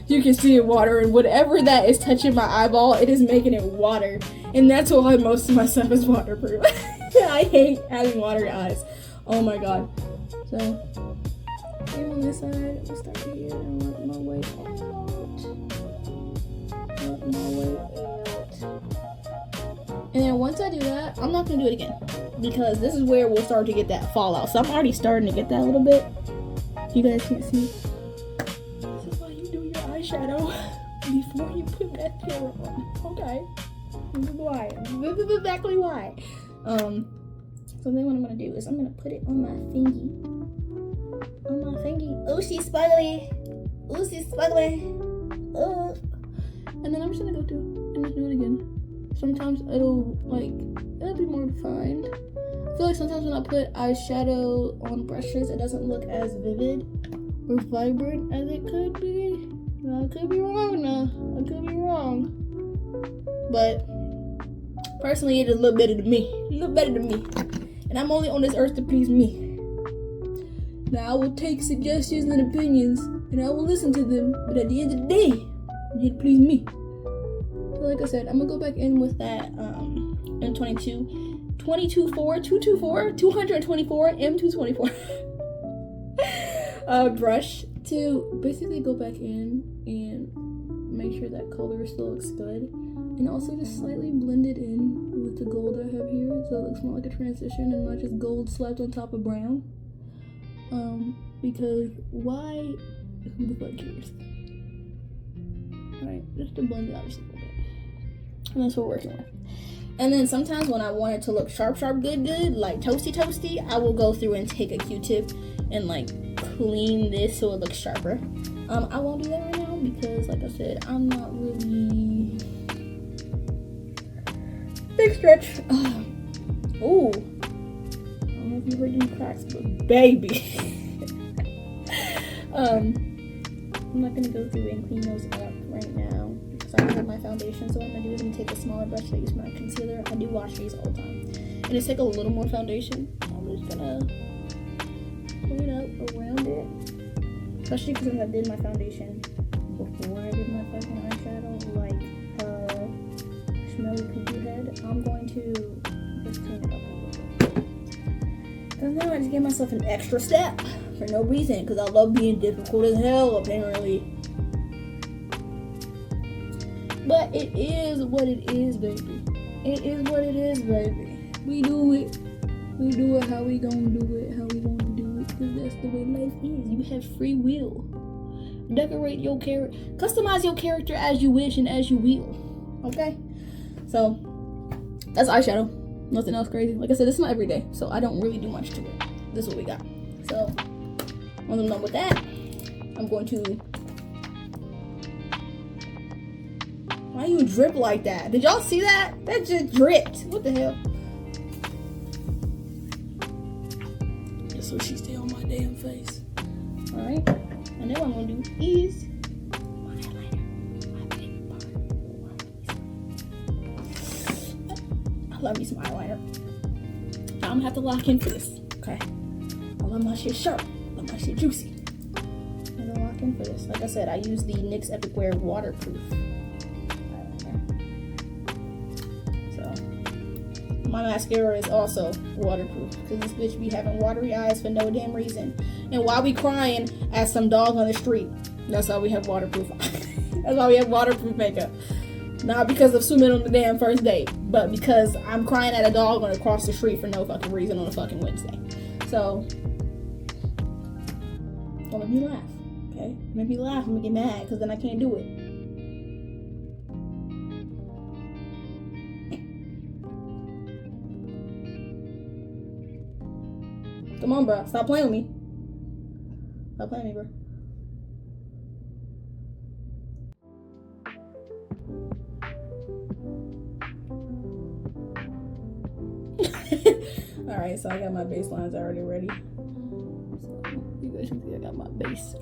You can see it watering. Whatever that is touching my eyeball, it is making it water. And that's why most of my stuff is waterproof. I hate having watery eyes. Oh my god. So, here on this side, we'll start here and work my way out. Work my way out. And then once I do that, I'm not going to do it again. Because this is where we'll start to get that fallout. So I'm already starting to get that a little bit. If you guys can't see. This is why you do your eyeshadow before you put mascara on. Okay. This is why. This is exactly why. So then what I'm going to do is I'm going to put it on my thingy. On my thingy. Oh, she's sparkly. Oh, she's sparkly. Oh. And then I'm just going to go through and just do it again. Sometimes it'll be more defined. I feel like sometimes when I put eyeshadow on brushes, it doesn't look as vivid or vibrant as it could be. Now, I could be wrong now. I could be wrong. But personally, it just look better to me. It look better to me. and I'm only on this earth to please me. Now, I will take suggestions and opinions, and I will listen to them, but at the end of the day, I'm here to please me. So like I said, I'm gonna go back in with that M22, 224 M224 brush to basically go back in and make sure that color still looks good, and also just slightly blend it in with the gold I have here, so it looks more like a transition and not just gold slapped on top of brown. Because why? Who the fuck cares? Alright, just to blend it out just a little bit. And that's what we're working with. And then sometimes when I want it to look sharp, good, like toasty, I will go through and take a Q-tip and like clean this so it looks sharper. I won't do that right now because, like I said, I'm not really big stretch. Oh, I don't know if you heard any cracks, but baby. I'm not gonna go through and clean those up right now because I don't have my foundation. So what I'm gonna do is I'm gonna take a smaller brush that I use my concealer. I do wash these all the time, and just take a little more foundation. I'm just gonna clean up around it, especially because I did my foundation before I did my fucking eyeshadow, like smelly cuckoo head. I'm going to just clean it up a little bit. And then I just gave myself an extra step for no reason, because I love being difficult as hell, apparently. But it is what it is, baby. It is what it is, baby. We do it. We do it how we gonna do it, how we gonna do it, because that's the way life is. You have free will. Decorate your character, customize your character as you wish and as you will. Okay? So, that's eyeshadow. Nothing else crazy. Like I said, this is my everyday, so I don't really do much to it. This is what we got. So, once I'm done with that, I'm going to... Why you drip like that? Did y'all see that? That just dripped. What the hell? Just so she stay on my damn face. Alright. And then what I'm going to do is... my eyeliner. My favorite part. I love me some eyeliner. I'm going to have to lock in for this. Okay. I love my shit sharp. My shit juicy. I'm gonna lock in for this. Like I said, I use the NYX Epic Wear waterproof eyeliner. So my mascara is also waterproof because this bitch be having watery eyes for no damn reason. And while we crying at some dog on the street, that's why we have waterproof. That's why we have waterproof makeup. Not because of swimming on the damn first date, but because I'm crying at a dog on across the street for no fucking reason on a fucking Wednesday. So don't make me laugh, okay? Make me laugh and make me mad, because then I can't do it. Come on, bro. Stop playing with me. Stop playing with me, bro. Alright, so I got my baselines already ready. You guys can see I got my base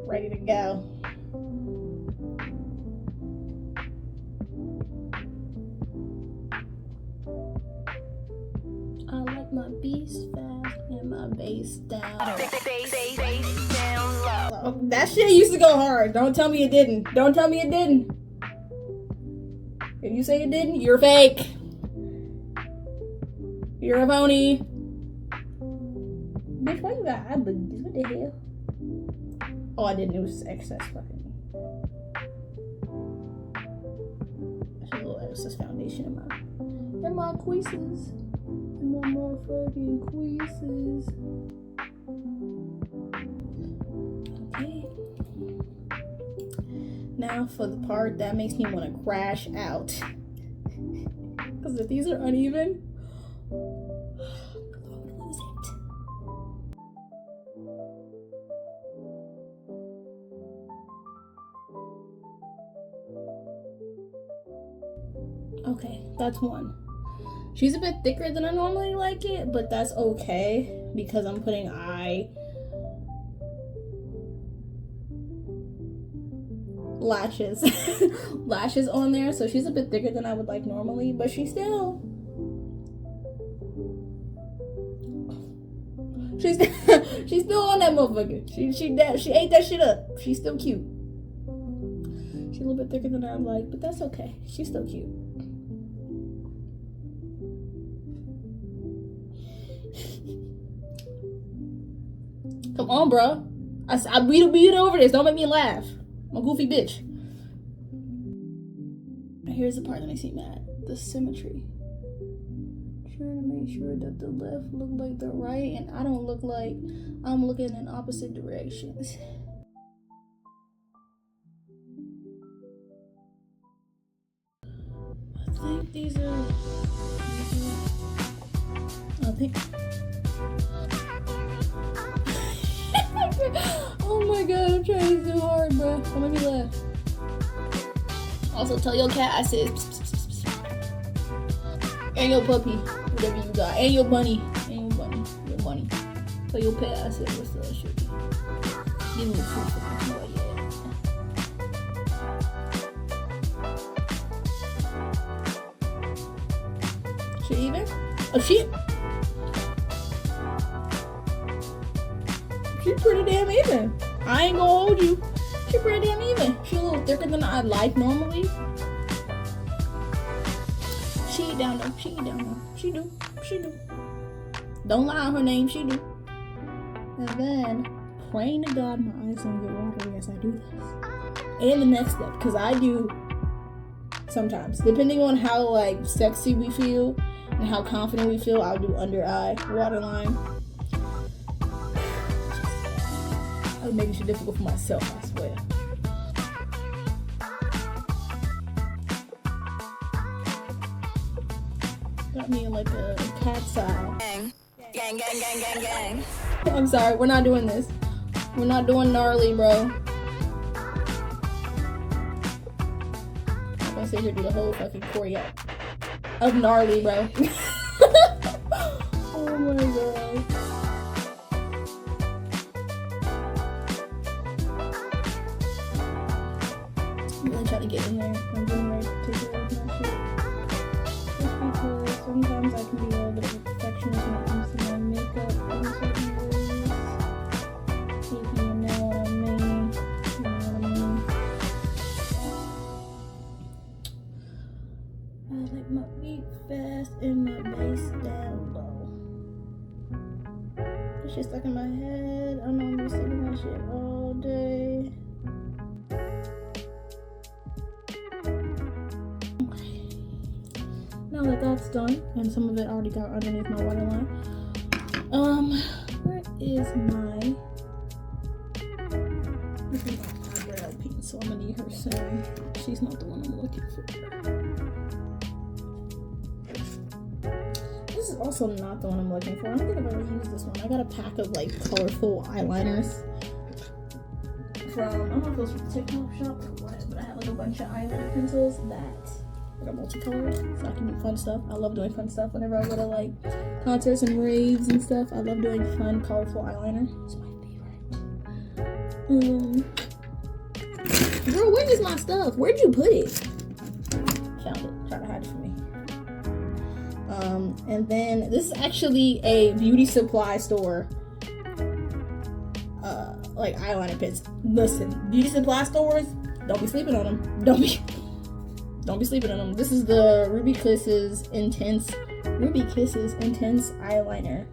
ready to go. I like my beast fast and my base down. Oh, that shit used to go hard. Don't tell me it didn't. Don't tell me it didn't. If you say it didn't, you're fake. You're a phony. Bitch, why you got eye boogies? What the hell? Oh, I didn't. It was excess fucking. There's a little excess foundation in my creases. In my motherfucking creases. Okay. Now for the part that makes me want to crash out. Because if these are uneven, okay, that's one. She's a bit thicker than I normally like it, but that's okay because I'm putting lashes on there, so she's a bit thicker than I would like normally, but she's still She's she's still on that motherfucker. She ate that shit up. She's still cute. She's a little bit thicker than I like, but that's okay. She's still cute. Come on, bro. I beat over this. Don't make me laugh. I'm a goofy bitch. Here's the part that makes me mad. The symmetry. Trying to make sure that the left look like the right and I don't look like I'm looking in opposite directions. I think these are... I think... Oh my god, I'm trying so hard, bro. Don't make me laugh. Also, tell your cat I said pss, pss, pss, pss. And your puppy, whatever you got. And your bunny. And your bunny. Your bunny. Tell your pet I said what's the shit. Give me a proof of what you She even? Oh, she pretty damn even. I ain't gonna hold you. She pretty damn even. She a little thicker than I like normally. She eat down though. She eat down though. She do. She do. Don't lie on her name. She do. And then, praying to God my eyes don't get watery as I do this. And the next step, because I do sometimes. Depending on how like sexy we feel and how confident we feel, I'll do under eye waterline. I'm making shit difficult for myself, I swear. Got me in like a cat's eye. Gang, gang, gang, gang, gang, gang. I'm sorry, we're not doing this. We're not doing gnarly, bro. I'm gonna sit here and do the whole fucking choreo of gnarly, bro. Oh my god. I'm really trying to get in there. I'm getting ready to take care of my shit. Just because sometimes I can be a little bit of a perfectionist when it comes to my makeup in certain ways. If you know what I mean. You know what I mean. I like my beat fast and my bass down low. That shit stuck in my head. I know I'm gonna be singing that shit all day. Now that that's done, and some of it already got underneath my waterline, where is my... This is my eyebrow piece, so I'm gonna need her soon. She's not the one I'm looking for. This is also not the one I'm looking for. I don't think I've ever used this one. I got a pack of like colorful eyeliners from, I don't know if it was from TikTok shop or what, but I had like a bunch of eyeliner pencils that are multicolored, so I can do fun stuff. I love doing fun stuff whenever I go to like concerts and raves and stuff. I love doing fun, colorful eyeliner. It's my favorite. Girl, where is my stuff? Where'd you put it? Found it. Trying to hide it from me. And then this is actually a beauty supply store. Like eyeliner pens. Listen, beauty supply stores, don't be sleeping on them. Don't be sleeping on them. This is the Ruby Kisses Intense eyeliner.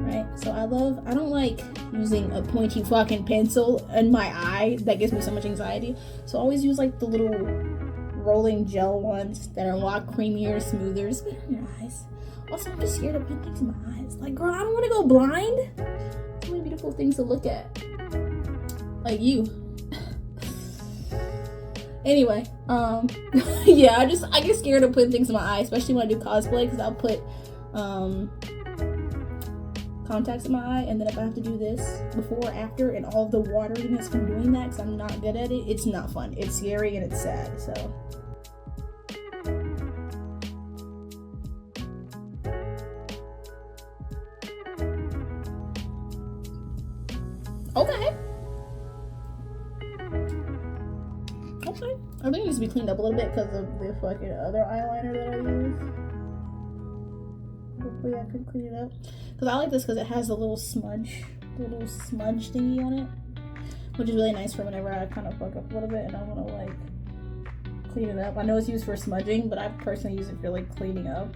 Right? So I don't like using a pointy fucking pencil in my eye. That gives me so much anxiety. So I always use like the little rolling gel ones that are a lot creamier, smoother. It's better on your eyes. Also, I'm just scared to put things in my eyes. Like, girl, I don't want to go blind. So many beautiful things to look at. Like you. Anyway, yeah, I get scared of putting things in my eye, especially when I do cosplay, because I'll put contacts in my eye, and then if I have to do this before or after, and all the wateriness from doing that, because I'm not good at it, it's not fun. It's scary and it's sad, so. Okay. I think it needs to be cleaned up a little bit because of the fucking other eyeliner that I use. Hopefully I can clean it up. Because I like this because it has a little smudge thingy on it, which is really nice for whenever I kind of fuck up a little bit and I want to like clean it up. I know it's used for smudging, but I personally use it for like cleaning up.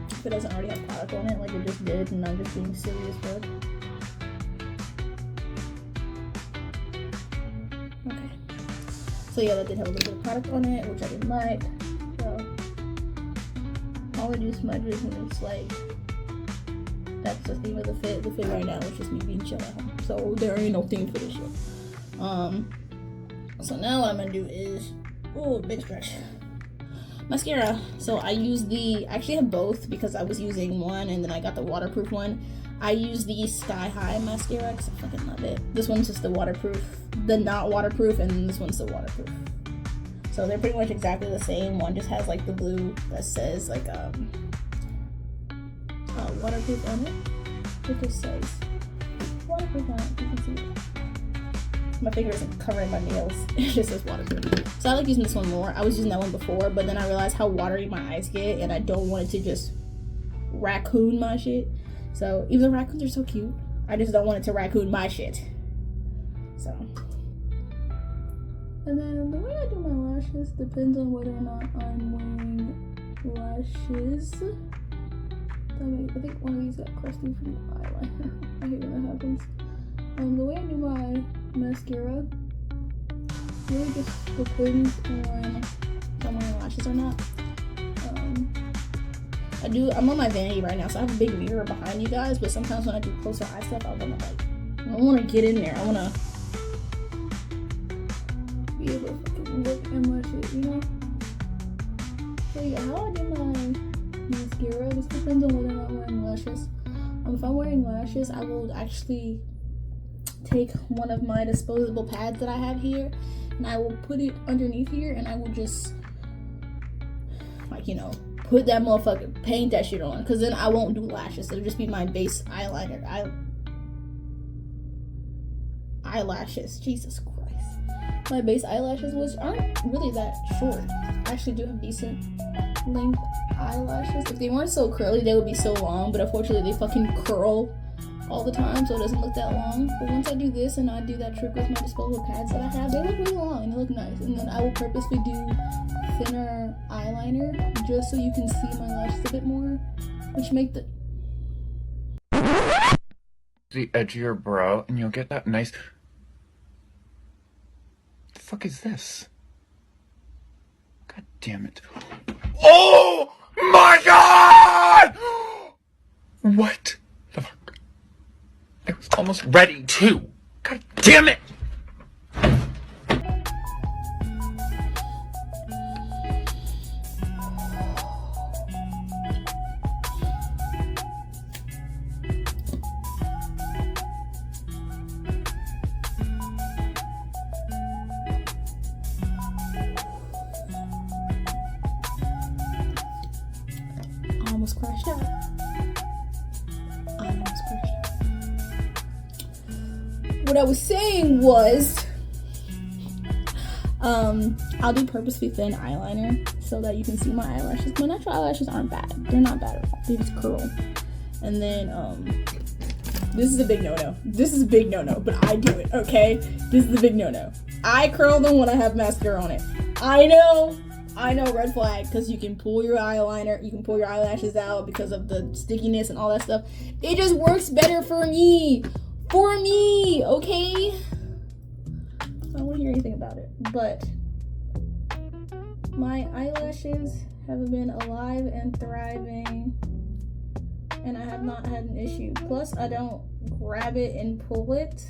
If it doesn't already have product on it, like it just did, and I'm just being silly as fuck. Okay. So yeah, that did have a little bit of product on it, which I didn't like. So I'll reduce smudges, and it's like, that's the theme of the fit. The fit right now is just me being chill at home. So there ain't no theme for this shit. So now what I'm gonna do is, oh, big stretch. Mascara. So I actually have both because I was using one and then I got the waterproof one. I use the Sky High mascara because I fucking love it. This one's just the waterproof, the not waterproof, and then this one's the waterproof. So they're pretty much exactly the same. One just has like the blue that says like waterproof on it. It just says waterproof on it. You can see it. My finger isn't covering my nails. It just says waterproof. So I like using this one more. I was using that one before, but then I realized how watery my eyes get, and I don't want it to just raccoon my shit. So even though raccoons are so cute, I just don't want it to raccoon my shit. So, and then the way I do my lashes depends on whether or not I'm wearing lashes. I think one of these got crusty from the eyeliner. I hate when that happens. The way I do my mascara really just depends on if I'm wearing lashes or not. I'm on my vanity right now, so I have a big mirror behind you guys, but sometimes when I do closer eye stuff, I want to get in there. I want to be able to fucking look at my shit, you know? So yeah, how I do my mascara just depends on whether or not I'm wearing lashes. If I'm wearing lashes, I will actually take one of my disposable pads that I have here and I will put it underneath here and I will just, like, you know, put that motherfucker, paint that shit on, because then I won't do lashes. It'll just be my base eyeliner. Eyelashes, Jesus Christ. My base eyelashes, which aren't really that short. I actually do have decent length eyelashes. If they weren't so curly, they would be so long, but unfortunately they fucking curl all the time, so it doesn't look that long. But once I do this and I do that trick with my disposable pads that I have, they look really long and they look nice. And then I will purposely do thinner eyeliner just so you can see my lashes a bit more, which make the edge of your brow, and you'll get that nice. The fuck is this? God damn it! Oh my god! What the fuck? I was almost ready too. God damn it! I almost crashed out. What I was saying was, I'll do purposely thin eyeliner so that you can see my eyelashes. My natural eyelashes aren't bad. They're not bad at all. They just curl. And then, this is a big no-no. This is a big no-no, but I do it, okay? This is a big no-no. I curl them when I have mascara on it. I know, red flag, because you can pull your eyeliner, you can pull your eyelashes out because of the stickiness and all that stuff. It just works better for me. For me, okay? I don't want to hear anything about it, but my eyelashes have been alive and thriving, and I have not had an issue. Plus, I don't grab it and pull it.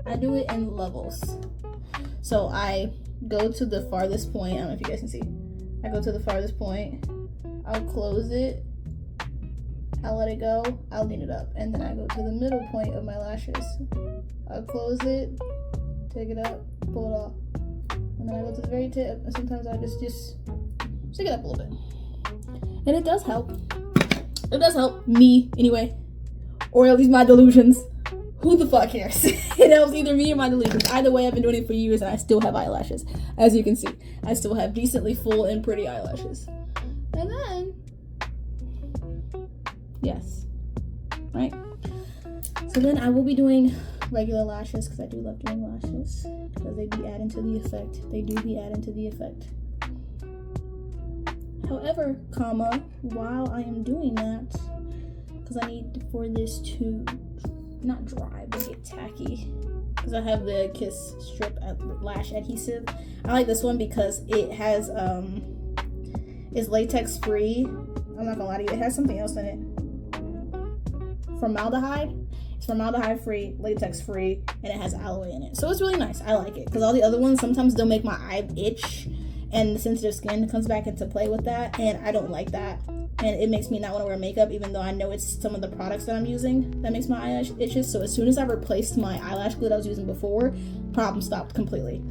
I do it in levels. So I go to the farthest point. I don't know if you guys can see. I go to the farthest point. I'll close it. I'll let it go, I'll lean it up, and then I go to the middle point of my lashes. I'll close it, take it up, pull it off, and then I go to the very tip, and sometimes I just stick it up a little bit. And it does help. It does help me, anyway. Or at least my delusions. who the fuck cares? It helps either me or my deletions. Either way, I've been doing it for years and I still have eyelashes. As you can see, I still have decently full and pretty eyelashes. And then, yes, right? So then I will be doing regular lashes because I do love doing lashes because they be adding to the effect. They do be adding to the effect. However, while I am doing that, because I need for this to not dry but get tacky, because I have the Kiss Strip lash adhesive. I like this one because it has it's latex free. I'm not gonna lie to you, it has something else in it. Formaldehyde. It's formaldehyde free, latex free, and it has aloe in it. So it's really nice. I like it because all the other ones sometimes they'll make my eye itch, and the sensitive skin comes back into play with that, and I don't like that. And it makes me not want to wear makeup, even though I know it's some of the products that I'm using that makes my eyelash itches. So as soon as I replaced my eyelash glue that I was using before, problem stopped completely.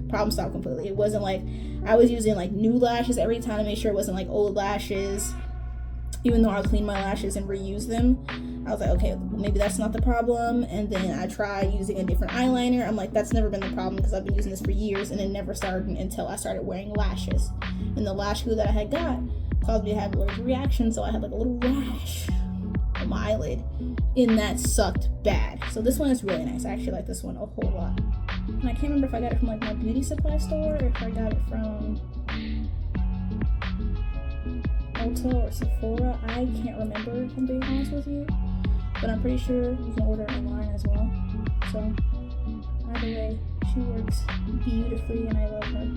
It wasn't like I was using like new lashes every time to make sure it wasn't like old lashes. Even though I'll clean my lashes and reuse them, I was like, okay, maybe that's not the problem. And then I tried using a different eyeliner. I'm like, that's never been the problem because I've been using this for years, and it never started until I started wearing lashes. And the lash glue that I had got caused me to have allergic reaction, so I had like a little rash on my eyelid, and that sucked bad. So this one is really nice. I actually like this one a whole lot. And I can't remember if I got it from like my beauty supply store or if I got it from Ulta or Sephora. I can't remember, if I'm being honest with you, but I'm pretty sure you can order it online as well. So either way, she works beautifully and I love her.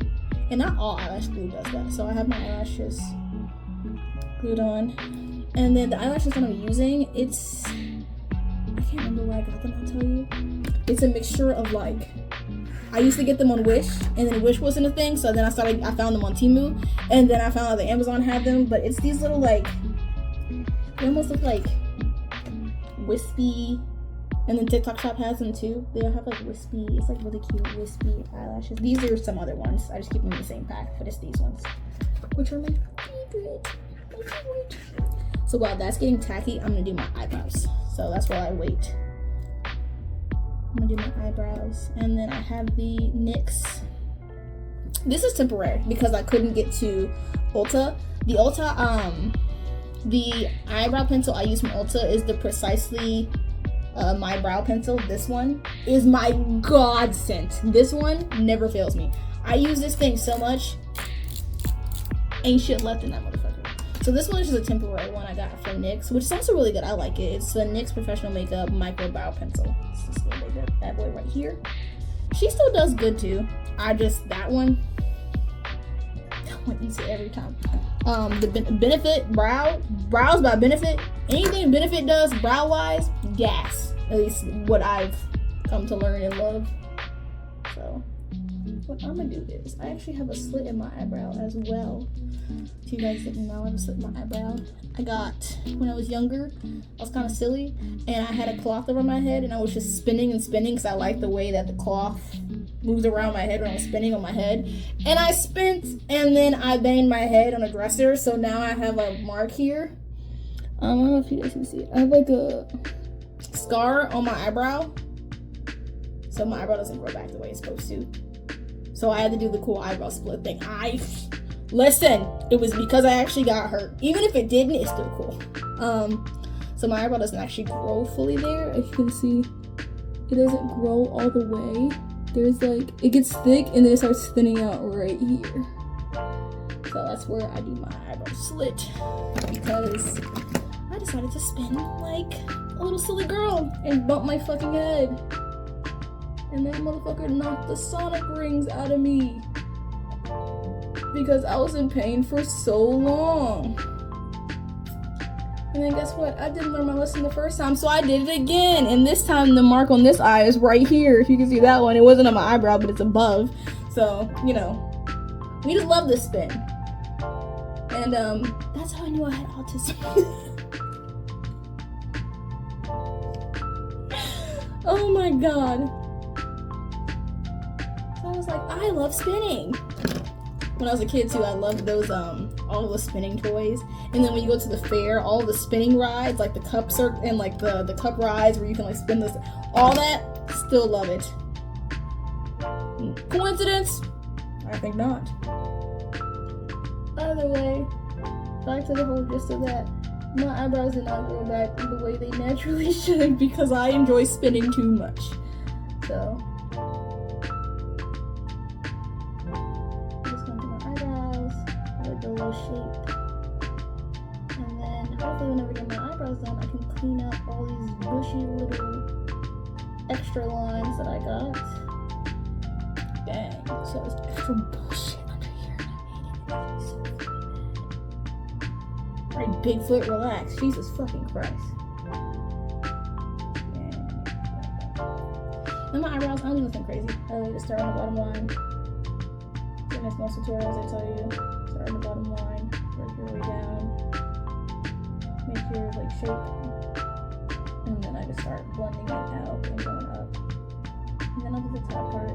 And not all eyelash glue does that. So I have my eyelashes glued on, and then the eyelashes that I'm using, I can't remember where I got them, I'll tell you. It's a mixture of like, I used to get them on Wish, and then Wish wasn't a thing, so then I found them on Temu, and then I found out that Amazon had them, but it's these little like, they almost look like wispy, and then TikTok Shop has them too. They have like wispy, it's like really cute wispy eyelashes. These are some other ones, I just keep them in the same pack, but it's these ones, which are my favorite. So while that's getting tacky, I'm gonna do my eyebrows. So that's while I wait. I'm gonna do my eyebrows, and then I have the NYX. This is temporary because I couldn't get to Ulta. The Ulta, the eyebrow pencil I use from Ulta is the Precisely My Brow Pencil. This one is my godsend. This one never fails me. I use this thing so much, ain't shit left in that motherfucker. So this one is just a temporary one I got from NYX, which is also really good. I like it. It's the NYX Professional Makeup Micro Brow Pencil. It's this little bad boy right here. She still does good too. That one eats it every time. The Benefit brows by Benefit. Anything Benefit does brow wise, gas. At least what I've come to learn and love. So what I'm gonna do is I actually have a slit in my eyebrow as well. If you guys didn't know, I have a slit in my eyebrow. I got, when I was younger, I was kind of silly, and I had a cloth over my head, and I was just spinning because I like the way that the cloth moves around my head when I was spinning on my head. And I spent, and then I banged my head on a dresser, so now I have a mark here. I don't know if you guys can see it. I have like a scar on my eyebrow, so my eyebrow doesn't grow back the way it's supposed to. So I had to do the cool eyebrow split thing. Listen, it was because I actually got hurt. Even if it didn't, it's still cool. So my eyebrow doesn't actually grow fully there. As you can see, it doesn't grow all the way. There's like, it gets thick and then it starts thinning out right here. So that's where I do my eyebrow slit, because I decided to spin like a little silly girl and bump my fucking head. And that motherfucker knocked the sonic rings out of me because I was in pain for so long. And then guess what? I didn't learn my lesson the first time, so I did it again. And this time the mark on this eye is right here. If you can see that one, it wasn't on my eyebrow, but it's above. So, you know, we just love this spin. And that's how I knew I had autism. Oh my god. So I was like, I love spinning. When I was a kid too, I loved those all all the spinning toys. And then when you go to the fair, all the spinning rides, like the cups are, and like the cup rides where you can like spin this, all that, still love it. Coincidence? I think not. Either way, back to the whole gist of that. My eyebrows did not grow back the way they naturally should because I enjoy spinning too much. So, just going to my eyebrows, like a little shape. And then hopefully whenever I get my eyebrows done, I can clean up all these bushy little extra lines that I got. Dang, so it's extra bullshit under here. I hate it. So Alright, Bigfoot, relax. Jesus fucking Christ. And my eyebrows, I don't do nothing crazy. I just start on the bottom line. In most tutorials, I tell you, start on the bottom line, work your way down, make your like shape, and then I just start blending it out and going up. And then I'll do the top part,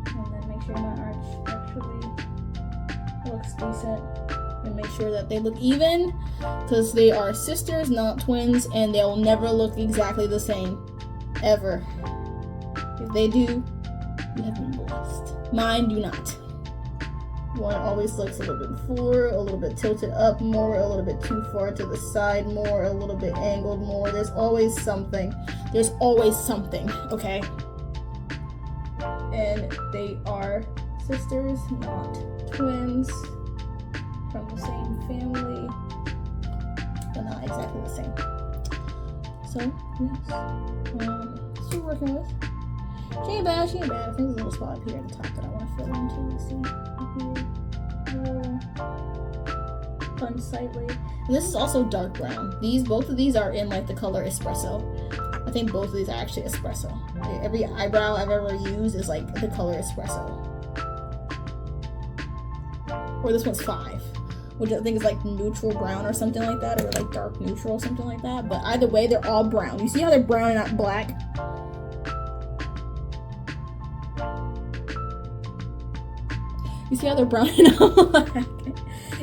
and then make sure my arch actually looks decent. And make sure that they look even, because they are sisters, not twins, and they'll never look exactly the same, ever. If they do, you have been blessed. Mine do not. One always looks a little bit forward, a little bit tilted up more, a little bit too far to the side more, a little bit angled more. There's always something. There's always something, okay? And they are sisters, not twins. From the same family, but not exactly the same. So, yes. Still working with. She ain't bad. I think there's a little spot up here at the top that I want to fill into. Let's see. Here. Unsightly. And this is also dark brown. Both of these are in like the color espresso. I think both of these are actually espresso. Every eyebrow I've ever used is like the color espresso. Or this one's 5. Which I think is like neutral brown or something like that, or like dark neutral or something like that. But either way, they're all brown. You see how they're brown and not black? You see how they're brown and not black?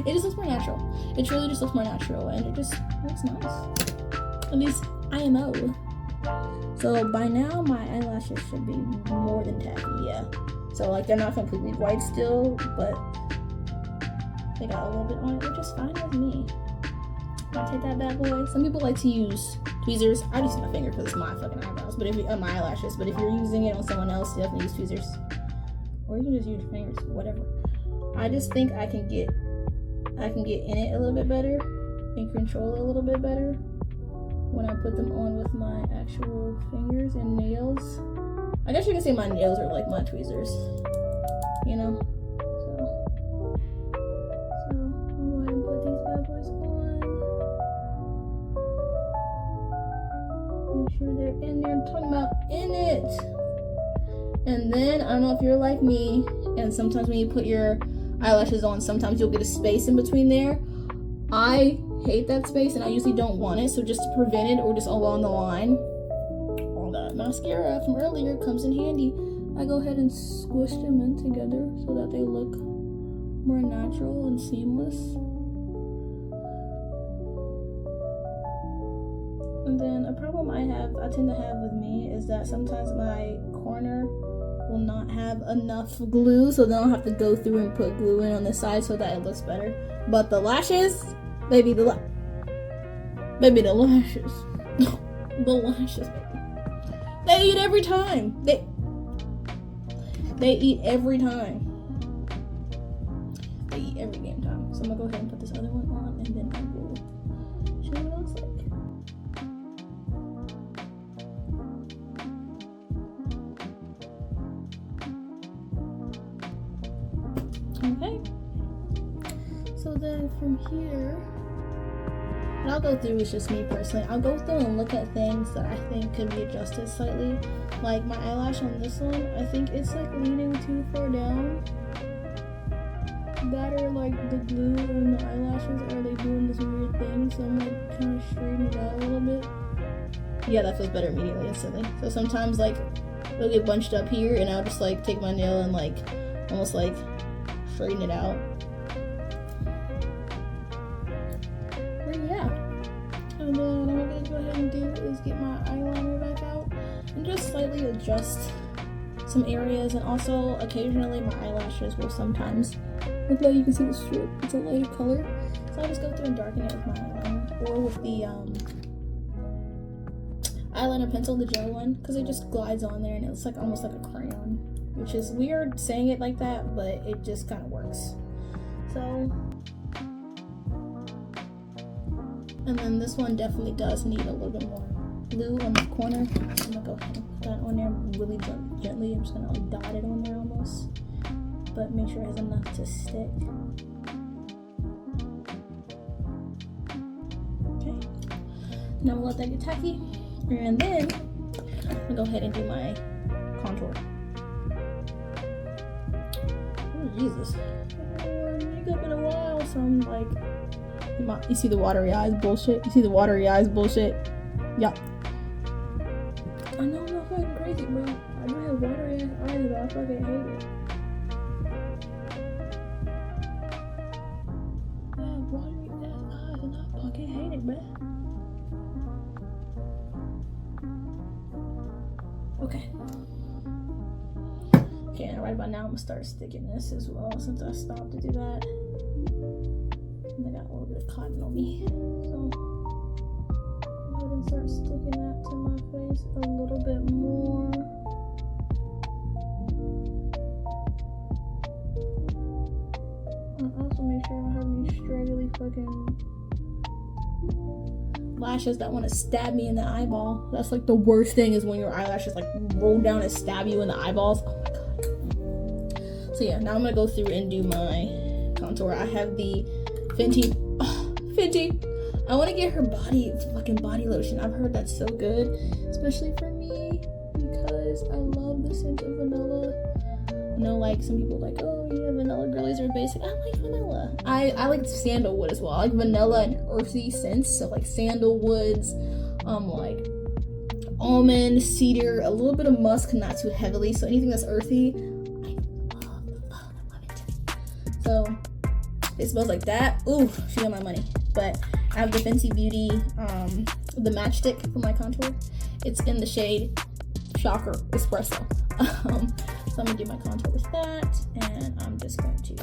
It just looks more natural. It truly just looks more natural, and it just looks nice. At least IMO. So by now, my eyelashes should be more than tacky, yeah. So like they're not completely white still, but they got a little bit on it, which is fine with me. I'll take that bad boy. Some people like to use tweezers. I just use my finger because it's my fucking eyebrows, but if my eyelashes. But if you're using it on someone else, you definitely use tweezers, or you can just use your fingers, whatever. I just think I can get in it a little bit better and control it a little bit better when I put them on with my actual fingers and nails. I guess you can say my nails are like my tweezers, you know. They're in there. I'm talking about in it. And then I don't know if you're like me, and sometimes when you put your eyelashes on, sometimes you'll get a space in between there. I hate that space, and I usually don't want it. So just to prevent it, or just along the line, all that mascara from earlier comes in handy. I go ahead and squish them in together so that they look more natural and seamless. And then a problem I tend to have with me is that sometimes my corner will not have enough glue, so then I'll have to go through and put glue in on the side so that it looks better. But the lashes, baby, the lashes. The lashes, baby. They eat every time. They eat every time. They eat every damn time. So I'm gonna go ahead and put this other one on, and then I will show you what it looks like. Okay, so then from here, what I'll go through is just me personally. I'll go through and look at things that I think could be adjusted slightly. Like my eyelash on this one, I think it's like leaning too far down. That or like the glue and the eyelashes are like doing this weird thing, so I'm like trying to straighten it out a little bit. Yeah, that feels better immediately, instantly. So sometimes like it'll get bunched up here, and I'll just like take my nail and like almost like straighten it out. is get my eyeliner back out and just slightly adjust some areas, and also occasionally my eyelashes will sometimes look like you can see the strip. It's a lighter color, so I'll just go through and darken it with my eyeliner or with the eyeliner pencil, the gel one, because it just glides on there and it's like almost like a crayon, which is weird saying it like that, but it just kind of works. So, and then this one definitely does need a little bit more glue on the corner. I'm gonna go ahead and put that on there really gently. I'm just gonna like dot it on there almost, but make sure it has enough to stick. Okay, now we'll let that get tacky, and then I'll go ahead and do my contour. Oh Jesus, makeup in a while, so I'm like, you see the watery eyes bullshit? You see the watery eyes bullshit? Yup. I know I'm not fucking crazy, bro. I do have watery ass eyes, but I fucking hate it. I have watery ass eyes, and I fucking hate it, man. Okay. Okay, and right about now I'm gonna start sticking this as well since I stopped to do that. And I got a little bit of cotton on me, so go ahead and start sticking that to my face a little bit more. And also make sure I don't have any straggly fucking lashes that want to stab me in the eyeball. That's like the worst thing, is when your eyelashes like roll down and stab you in the eyeballs. Oh my god. So yeah, now I'm gonna go through and do my contour. I have the Fenty. I want to get her fucking body lotion. I've heard that's so good, especially for me, because I love the scent of vanilla. I know like some people are like, oh yeah, vanilla girlies are basic. I like vanilla. I like sandalwood as well. I like vanilla and earthy scents, so like sandalwoods, like almond, cedar, a little bit of musk, not too heavily. So anything that's earthy, I love it. So it smells like that. Ooh, she got my money. But I have the Fenty Beauty, the matchstick for my contour. It's in the shade, shocker, espresso. So I'm gonna do my contour with that, and I'm just going to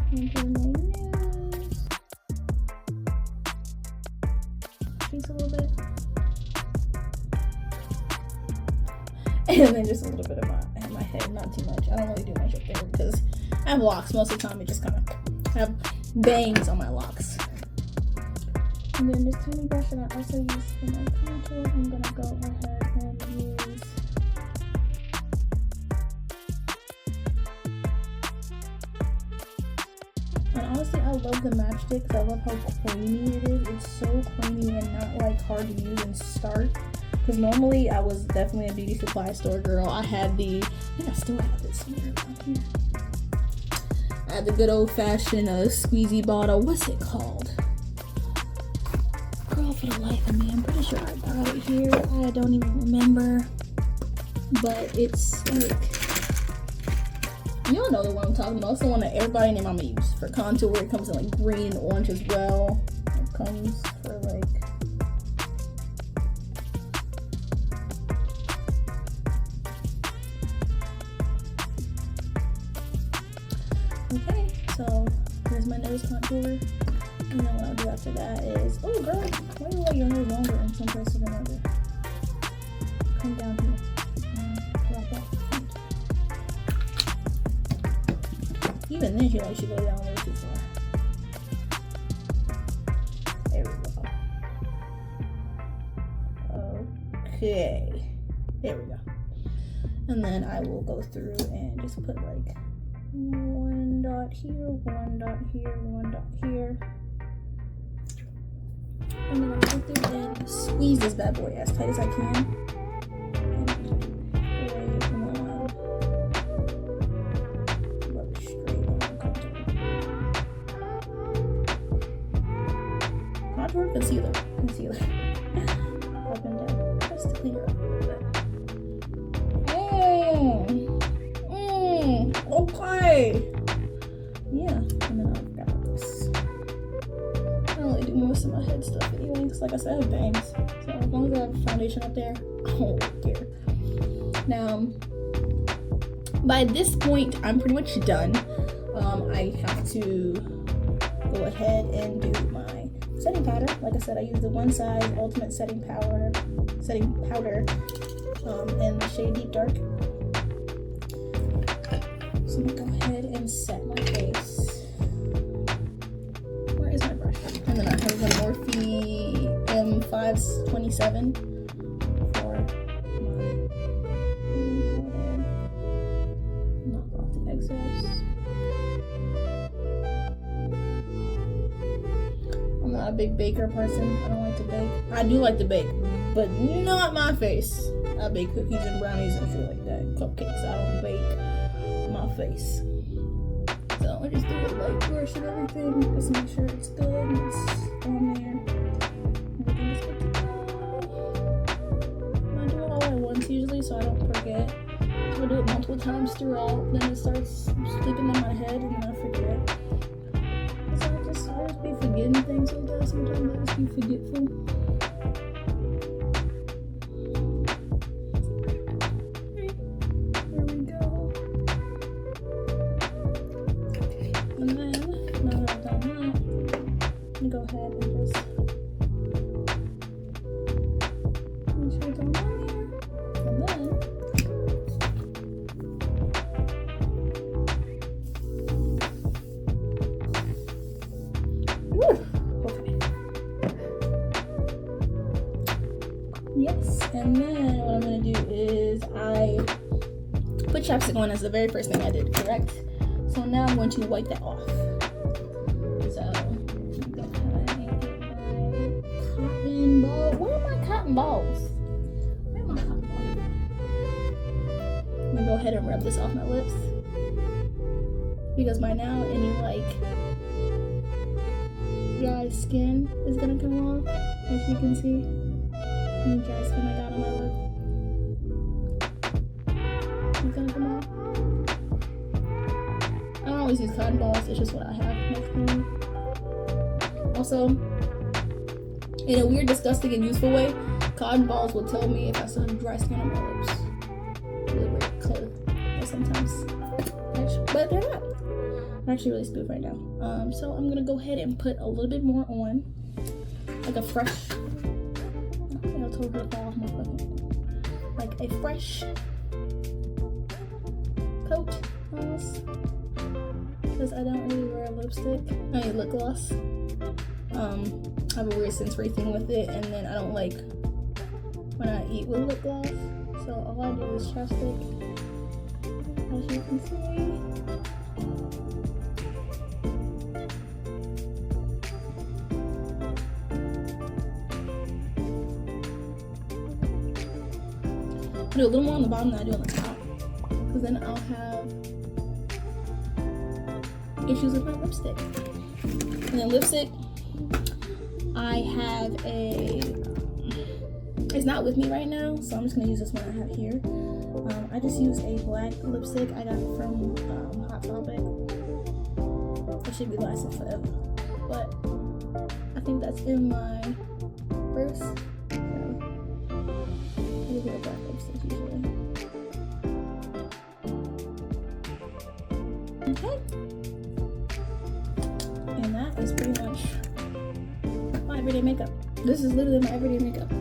contour my nose, crease a little bit, and then just a little bit of my head, not too much. I don't really do much up there because I have locks. Most of the time, it just kind of have bangs on my locks. And then this tiny brush that I also use for my contour, I'm gonna go ahead and use and honestly, I love the matchstick because I love how creamy it is. It's so creamy and not like hard to use and start. Because normally I was definitely a beauty supply store girl. I had I think I still have this somewhere around here. I had the good old fashioned squeezy bottle. What's it called? Girl, for the life of me, I'm pretty sure I got it here. I don't even remember. But it's like, y'all know the one I'm talking about. It's the one that everybody and their mama use for contour. It comes in like green and orange as well. It comes for like, okay, so here's my nose contour. And then what I'll do after that is, oh girl, why do you let your nose longer in some places than others? Come down here. Drop that. Even then, she go down way too far. There we go. Okay. There we go. And then I will go through and just put like one dot here, one dot here, one dot here. And then I'll go through and squeeze this bad boy as tight as I can. Contour, concealer. Up and down, just to clean her up a little bit. Okay. Yeah, and then I've got this. I don't really do most of my head stuff anyway, because like I said, I have bangs. So foundation up there. Oh dear. Now, by this point, I'm pretty much done. I have to go ahead and do my setting powder. Like I said, I use the One Size Ultimate Setting Powder in the shade Deep Dark. So I'm gonna go ahead and set my face. Where is my brush? And then I have the Morphe M527 for my powder. Knock off the excess. I'm not a big baker person. I don't like to bake. I do like to bake, but not my face. I bake cookies and brownies and shit like that. Cupcakes. I don't bake my face. So I just do a light brush and everything, just to make sure it's good and it's on there. Everything is good to go. I do it all at once usually, so I don't forget. So I do it multiple times throughout, then it starts sleeping in my head and then I forget. So I just be forgetting things like that. Sometimes I just be forgetful. Go ahead and just make sure it's all on there. And then woo, okay. Yes, and then what I'm gonna do is I put chapstick on as the very first thing I did, correct? So now I'm going to wipe that off. Where are my cotton balls? Where are my cotton balls? I'm gonna go ahead and rub this off my lips. Because by now, any dry skin is gonna come off. As you can see. Any dry skin I got on my lip. It's gonna come off. I don't always use cotton balls, it's just what I have next to me. Also, in a weird, disgusting, and useful way, cotton balls will tell me if I still have dry skin on my lips. Really weird, because sometimes, but they're not. I'm actually really stupid right now. So I'm gonna go ahead and put a little bit more on, like a fresh. I told her to fall off my fucking. Like a fresh coat, almost. Because I don't really wear lipstick. I mean lip gloss. I have a weird sensory thing with it, and then I don't like when I eat with lip gloss. So all I do is chapstick, as you can see. I do a little more on the bottom than I do on the top, because then I'll have issues with my lipstick. And then lipstick, I have it's not with me right now, so I'm just gonna use this one I have here. I just used a black lipstick I got from Hot Topic. It should be lasting forever, but I think that's in my purse. I do wear black lipstick usually. Okay. And that is pretty much my everyday makeup. This is literally my everyday makeup.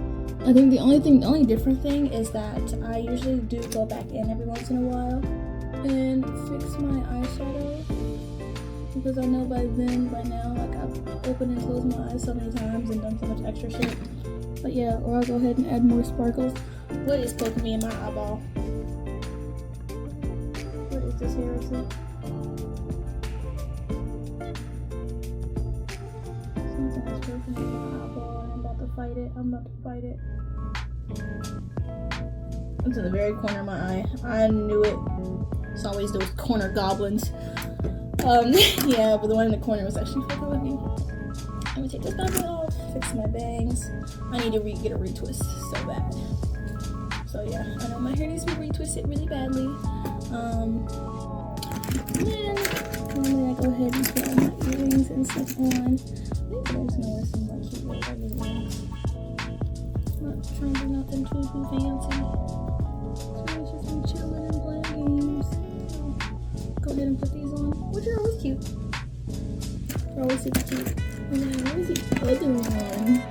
I think the only different thing is that I usually do go back in every once in a while and fix my eyeshadow, because I know by now, like I've opened and closed my eyes so many times and done so much extra shit. But yeah, or I'll go ahead and add more sparkles. What is poking me in my eyeball? What is this here? Is it? Something's poking me in my eyeball and I'm about to fight it. It's in the very corner of my eye. I knew it. It's always those corner goblins. Yeah, but the one in the corner was actually fucking with me. Let me take this bad boy off, fix my bangs. I need to get a retwist so bad. So yeah, I know my hair needs to be retwisted really badly. Then normally I go ahead and put all my earrings and stuff on. I think I'm just gonna wear some like cute little earrings. My not trying to do nothing too fancy. So it's just been chilling and playing games. So, go ahead and put these on, which are always cute. They're always super cute. And then where's the other one?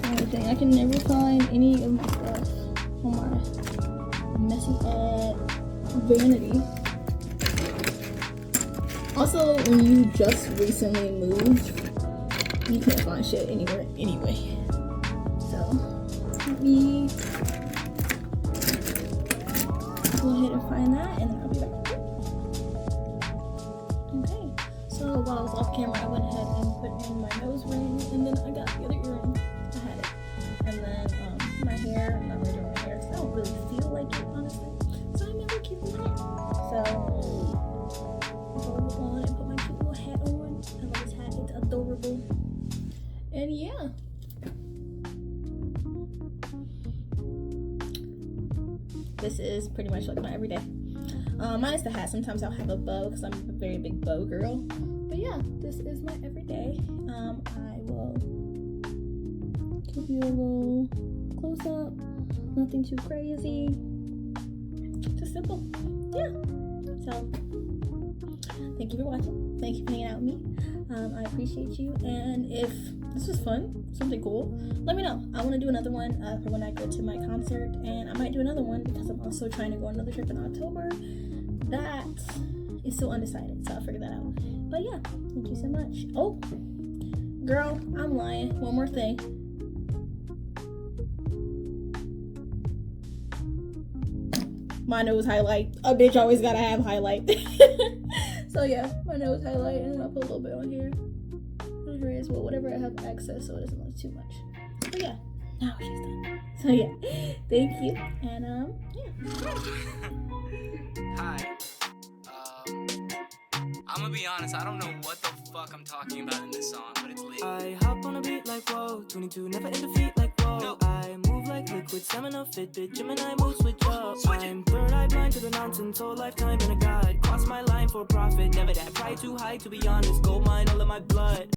Only thing, I can never find any of my stuff on my messy vanity. Also, when you just recently moved, you can't find shit anywhere anyway. So, let me go ahead and find that, and then I'll be back. Okay, so while I was off camera, I went ahead and put in my nose ring, and then I got the other earring. I had it. And then my hair, I'm not really doing my hair because I don't really feel like it, honestly. So I never keep my hair. So, go on and put my cute little hat on. I love this hat, it's adorable. And yeah. This is pretty much like my everyday. Minus the hat. Sometimes I'll have a bow because I'm a very big bow girl. But yeah, this is my everyday. I will give you a little close up. Nothing too crazy. Just simple. Yeah. So, thank you for watching. Thank you for hanging out with me. I appreciate you. And if this was fun, something cool, let me know. I want to do another one for when I go to my concert. And I might do another one because I'm also trying to go on another trip in October. That is still undecided. So I'll figure that out. But yeah, thank you so much. Oh, girl, I'm lying. One more thing. My nose highlight. A bitch always gotta have highlight. So yeah, my nose highlight, and then I'll put a little bit on here. On here as well, whatever I have access, so it doesn't look too much. But yeah, now she's done. So yeah, thank you, and yeah. Hi. I'm gonna be honest, I don't know what the fuck I'm talking about in this song, but it's lit. I hop on a beat like whoa, 22 never in defeat like whoa. No. I move like liquid, stamina, Fitbit, Gemini, mood switch up. I'm third eye blind to the nonsense, whole lifetime been a god. Cross my line for profit, never that pride too high to be honest. Gold mine all in my blood.